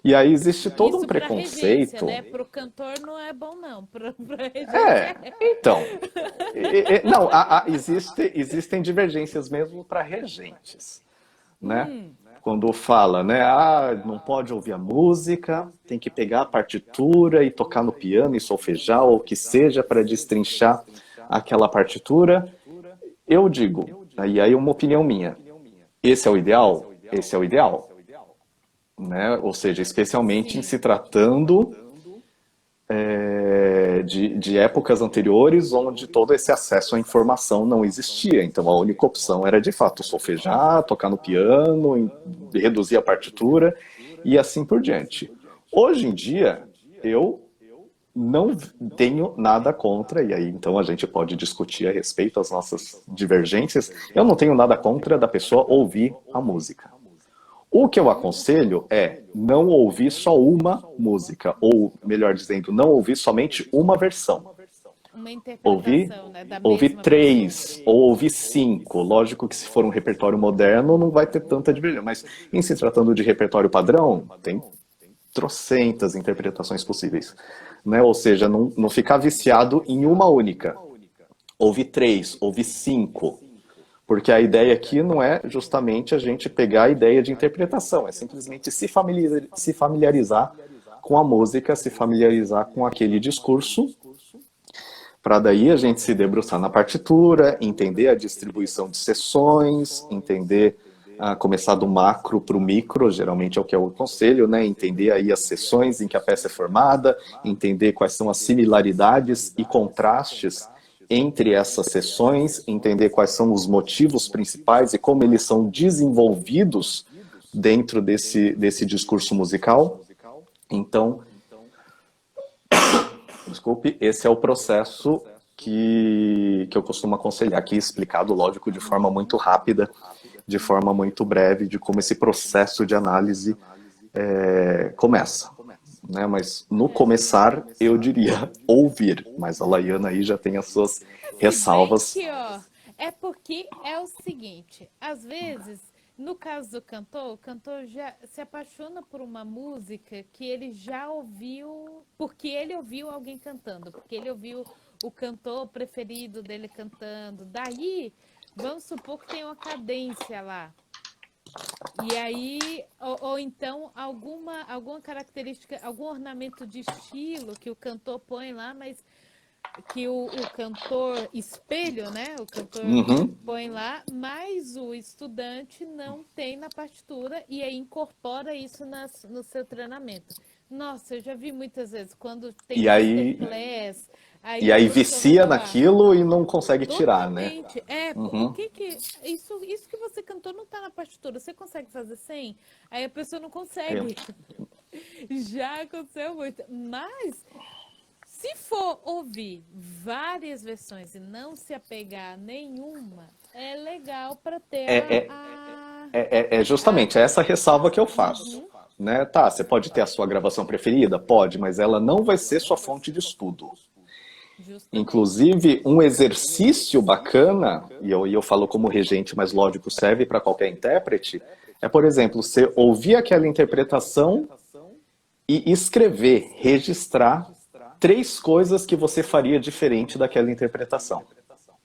E aí existe todo um Isso para regência, preconceito. né? Para o cantor não é bom, não. Para regência É, é. então. Não, existem divergências mesmo para regentes, né? Hum, Quando fala, né? Ah, não pode ouvir a música, tem que pegar a partitura e tocar no piano e solfejar, ou o que seja, para destrinchar aquela partitura. Eu digo, e aí uma opinião minha, esse é o ideal? Esse é o ideal, né? Ou seja, especialmente em sim. se tratando de épocas anteriores onde todo esse acesso à informação não existia. Então a única opção era de fato solfejar, tocar no piano, reduzir a partitura e assim por diante. Hoje em dia, eu não tenho nada contra, e aí então a gente pode discutir a respeito das nossas divergências. Eu não tenho nada contra da pessoa ouvir a música. O que eu aconselho é não ouvir só uma música, ou melhor dizendo, não ouvir somente uma versão. Uma Ouvir, interpretação, né, da ouvir mesma pessoa. três, ou ouvir cinco. Lógico que se for um repertório moderno não vai ter tanta divergência, mas em se tratando de repertório padrão, tem trocentas interpretações possíveis. Né? Ou seja, não ficar viciado em uma única. Ouvir três, ouvir cinco. Porque a ideia aqui não é justamente a gente pegar a ideia de interpretação, é simplesmente se familiarizar com a música, se familiarizar com aquele discurso, para daí a gente se debruçar na partitura, entender a distribuição de sessões, entender começar do macro para o micro, geralmente é o que eu aconselho, né? Entender aí as sessões em que a peça é formada, entender quais são as similaridades e contrastes entre essas sessões, entender quais são os motivos principais e como eles são desenvolvidos dentro desse discurso musical. Então, desculpe, esse é o processo que eu costumo aconselhar aqui, explicado, lógico, de forma muito rápida, de forma muito breve, de como esse processo de análise começa. Né? Mas no começar, eu diria ouvir, mas a Laiana aí já tem as suas Se bem ressalvas. que, ó, é porque é o seguinte, às vezes, no caso do cantor, o cantor já se apaixona por uma música que ele já ouviu, porque ele ouviu alguém cantando, porque ele ouviu o cantor preferido dele cantando. Daí, vamos supor que tem uma cadência lá. E aí, ou então alguma característica, algum ornamento de estilo que o cantor põe lá, mas que o cantor espelho, né? O cantor Uhum. põe lá, mas o estudante não tem na partitura e aí incorpora isso no seu treinamento. Nossa, eu já vi muitas vezes quando tem E aí, masterclass, aí e o aí professor vai vicia falar. naquilo e não consegue tirar, né? Totalmente. É, o Uhum. que que. Isso que você cantou não tá na partitura. Você consegue fazer sem? Aí a pessoa não Eu- consegue. Já aconteceu muito. Mas, se for ouvir várias versões e não se apegar a nenhuma, é legal para ter É, é, é a- justamente essa ressalva que eu faço. Uhum, Né? Tá, você pode ter a sua gravação preferida? Pode, mas ela não vai ser sua fonte de estudo. justamente. Inclusive, um exercício bacana, e eu falo como regente, mas lógico, serve para qualquer intérprete, é, por exemplo, você ouvir aquela interpretação e escrever, registrar três coisas que você faria diferente daquela interpretação.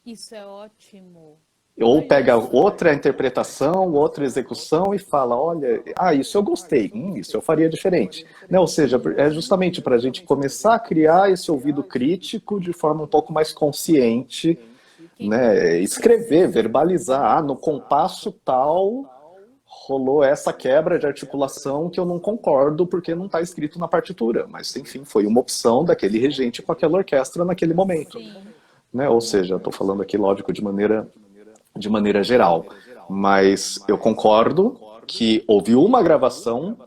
Isso é ótimo. Ou Olha pega só. outra interpretação, outra execução e fala, olha, isso eu gostei, isso eu faria diferente. Né? Ou seja, é justamente para a gente começar a criar esse ouvido crítico de forma um pouco mais consciente, né? Escrever, verbalizar, no compasso tal rolou essa quebra de articulação que eu não concordo porque não está escrito na partitura, mas enfim, foi uma opção daquele regente com aquela orquestra naquele momento. Sim. Né? Ou seja, estou falando aqui, lógico, de maneira geral. Mas eu concordo que ouvir uma gravação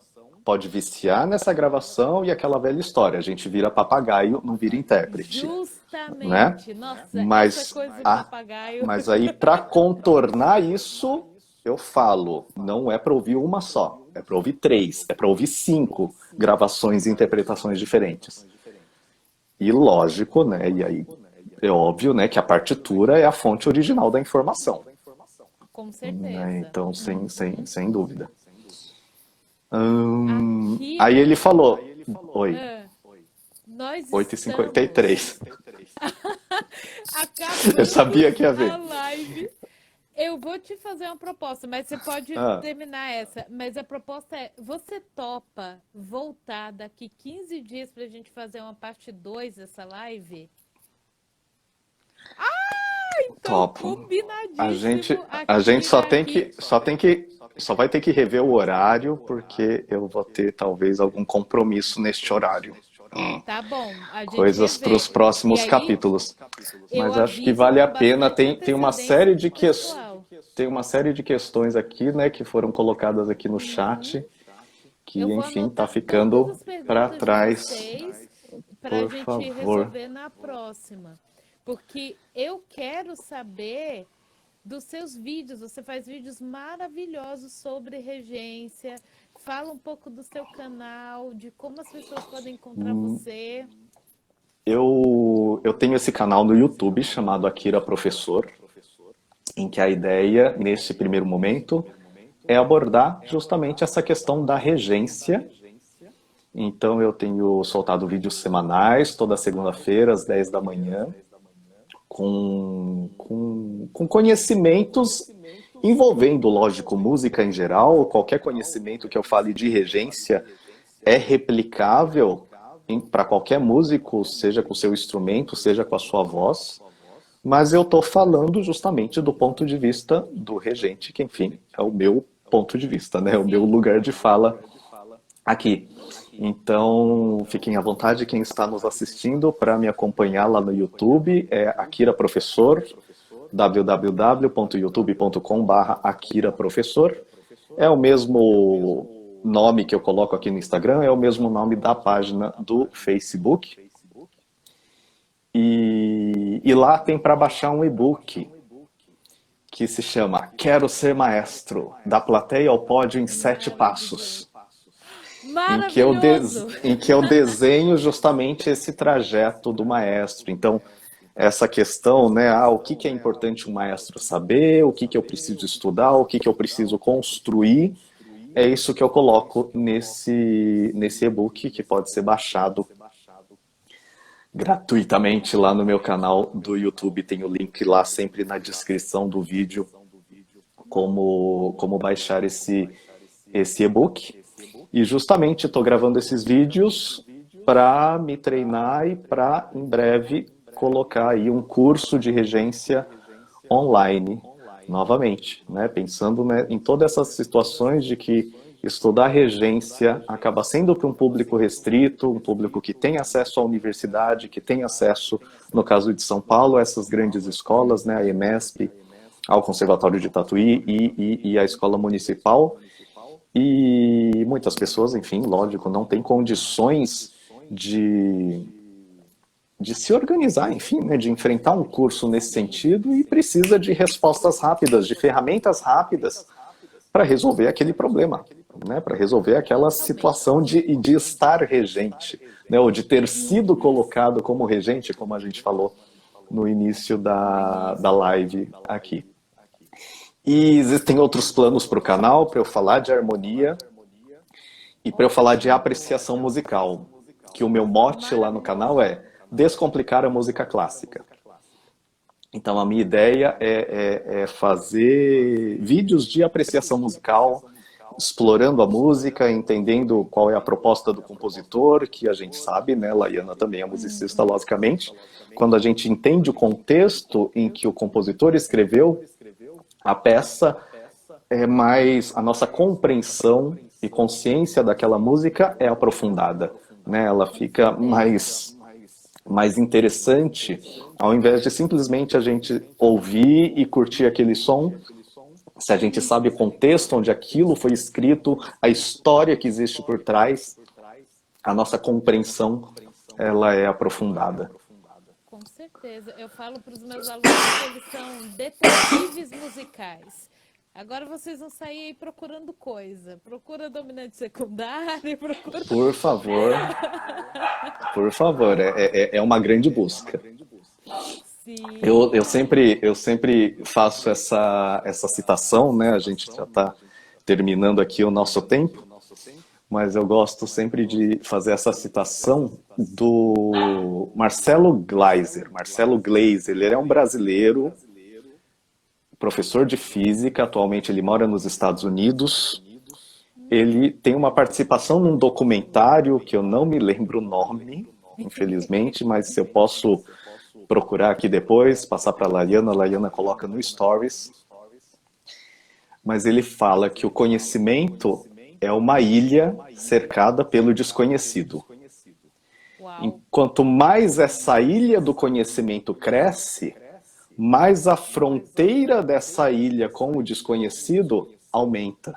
pode viciar nessa gravação e aquela velha história. A gente vira papagaio, não vira intérprete. Né? Justamente. Nossa, essa Mas, coisa de a, papagaio. mas aí, para contornar isso, eu falo, não é para ouvir uma só. É para ouvir três, é para ouvir cinco gravações e interpretações diferentes. E lógico, né? E aí é óbvio, né, que a partitura é a fonte original da informação. Com Né? certeza. Então, sem dúvida. Aqui, Aí ele falou, oi, ah, nós estamos 8h53. Eu acabando sabia que ia a ver. live. Eu vou te fazer uma proposta, mas você pode Ah, terminar essa. Mas a proposta é: você topa voltar daqui 15 dias pra gente fazer uma parte 2 dessa live? Então, topo. A gente, combinadíssimo a aqui gente só tem aqui. que, só tem que, só vai ter que rever o horário, porque eu vou ter talvez algum compromisso neste horário. Tá bom, a gente Coisas para os revê. E próximos aí, capítulos. eu Mas acho que aviso vale a com pena. bastante Tem uma série antecedência de pro pessoal. tem uma série de questões aqui, né, que foram colocadas aqui no chat, Eu que, vou enfim, está anotar todas ficando as para perguntas de trás. vocês para a Por gente favor. resolver na próxima. Porque eu quero saber dos seus vídeos. Você faz vídeos maravilhosos sobre regência. Fala um pouco do seu canal, de como as pessoas podem encontrar você. Eu tenho esse canal no YouTube chamado Akira Professor, em que a ideia, nesse primeiro momento, é abordar justamente essa questão da regência. Então, eu tenho soltado vídeos semanais, toda segunda-feira, às 10 da manhã, com conhecimentos envolvendo, lógico, música em geral. Qualquer conhecimento que eu fale de regência é replicável para qualquer músico, seja com o seu instrumento, seja com a sua voz. Mas eu estou falando justamente do ponto de vista do regente, que, enfim, é o meu ponto de vista, né? É o meu Sim. lugar de fala aqui. Então, fiquem à vontade quem está nos assistindo para me acompanhar lá no YouTube, é Akira Professor, www.youtube.com/Akira Professor. É o mesmo nome que eu coloco aqui no Instagram, é o mesmo nome da página do Facebook. E lá tem para baixar um e-book que se chama Quero Ser Maestro, da plateia ao pódio em 7 passos. Maravilhoso! Em que eu desenho justamente esse trajeto do maestro. Então, essa questão, né, o que é importante um maestro saber, o que eu preciso estudar, o que eu preciso construir, é isso que eu coloco nesse e-book, que pode ser baixado gratuitamente lá no meu canal do YouTube. Tem o link lá sempre na descrição do vídeo, como baixar esse e-book. E justamente estou gravando esses vídeos para me treinar e para, em breve, colocar aí um curso de regência online, novamente, né? Pensando, né, em todas essas situações de que estudar regência acaba sendo para um público restrito, um público que tem acesso à universidade, que tem acesso, no caso de São Paulo, a essas grandes escolas, né, a EMESP, ao Conservatório de Tatuí e a Escola Municipal. E muitas pessoas, enfim, lógico, não têm condições de, de se organizar, enfim, né, de enfrentar um curso nesse sentido e precisa de respostas rápidas, de ferramentas rápidas para resolver aquele problema, né, para resolver aquela situação de estar regente, né, ou de ter sido colocado como regente, como a gente falou no início da live aqui. E existem outros planos para o canal, para eu falar de harmonia e para eu falar de apreciação musical, que o meu mote lá no canal é descomplicar a música clássica. Então a minha ideia é fazer vídeos de apreciação musical, explorando a música, entendendo qual é a proposta do compositor, que a gente sabe, né? Laiana também é musicista, logicamente. Quando a gente entende o contexto em que o compositor escreveu a peça, é mais a nossa compreensão e consciência daquela música é aprofundada, né? Ela fica mais interessante, ao invés de simplesmente a gente ouvir e curtir aquele som. Se a gente sabe o contexto onde aquilo foi escrito, a história que existe por trás, a nossa compreensão ela é aprofundada. Com certeza. Eu falo para os meus alunos que eles são detetives musicais. Agora vocês vão sair aí procurando coisa. Procura dominante secundário, procura... Por favor, é uma grande busca. Sim. Eu sempre faço essa citação, né? A gente já está terminando aqui o nosso tempo, mas eu gosto sempre de fazer essa citação do Marcelo Gleiser. Marcelo Gleiser, ele é um brasileiro, professor de física, atualmente ele mora nos Estados Unidos. Ele tem uma participação num documentário que eu não me lembro o nome, infelizmente, mas se eu posso procurar aqui depois, passar para a Laiana coloca no Stories. Mas ele fala que o conhecimento é uma ilha cercada pelo desconhecido. Uau. Quanto mais essa ilha do conhecimento cresce, mais a fronteira dessa ilha com o desconhecido aumenta.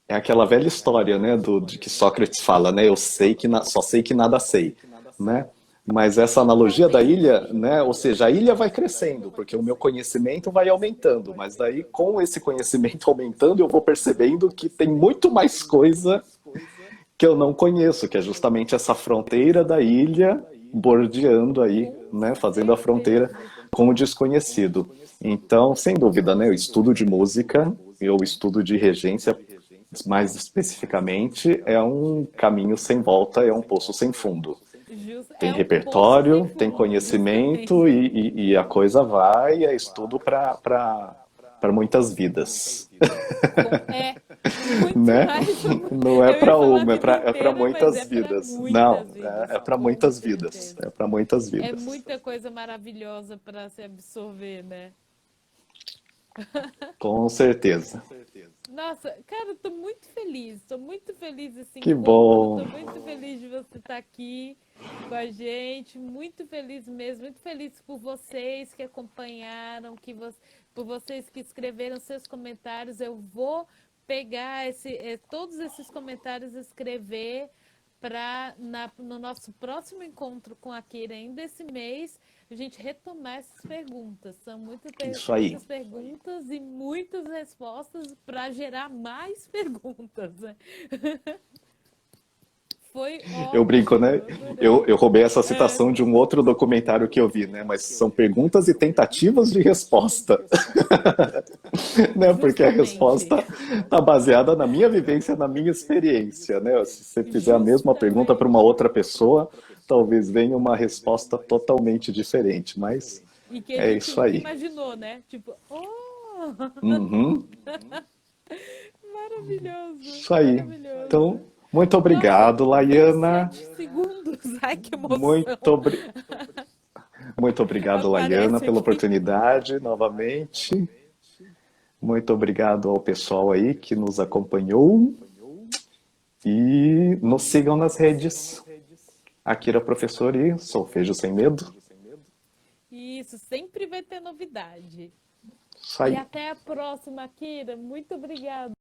É aquela velha história, né, de que Sócrates fala, né, eu sei que só sei que nada sei, né? Mas essa analogia da ilha, né, ou seja, a ilha vai crescendo, porque o meu conhecimento vai aumentando, mas daí com esse conhecimento aumentando eu vou percebendo que tem muito mais coisa que eu não conheço, que é justamente essa fronteira da ilha bordeando aí, né, fazendo a fronteira com o desconhecido. Então, sem dúvida, né, o estudo de música e o estudo de regência, mais especificamente, é um caminho sem volta, é um poço sem fundo. Tem repertório, tem conhecimento e a coisa vai, é estudo para muitas vidas. É, muito né? mais. Não é para uma, é para inteira, muitas mas vidas. muitas Não, vidas, é para com muitas vidas. certeza. É para muitas É vidas. muita coisa maravilhosa para se absorver, né? Com certeza. Nossa, cara, tô muito feliz desse Que encontro, bom. tô muito feliz de você estar aqui com a gente, muito feliz mesmo, muito feliz por vocês que acompanharam, por vocês que escreveram seus comentários. Eu vou pegar todos esses comentários e escrever no nosso próximo encontro com a Kira ainda esse mês, a gente retomar essas perguntas. São Isso aí. muitas perguntas e muitas respostas para gerar mais perguntas, né? Foi ótimo. Eu brinco, né? Eu roubei essa citação de um outro documentário que eu vi, né? Mas são perguntas e tentativas de resposta. né? Porque a resposta está baseada na minha vivência, na minha experiência, né? Se você fizer a mesma pergunta para uma outra pessoa, talvez venha uma resposta totalmente diferente, mas e que é isso aí. Imaginou, né? Tipo, Uhum. Maravilhoso. Isso aí. Maravilhoso. Então, Muito Nossa, obrigado, Laiana. 7 segundos. Ai, que emoção. Muito obrigado, Laiana, Aparece pela aqui. oportunidade novamente. Muito obrigado ao pessoal aí que nos acompanhou. E nos sigam nas redes. Akira Professor e Solfejo Sem Medo. Isso, sempre vai ter novidade. Isso E aí. até a próxima, Kira. Muito obrigada.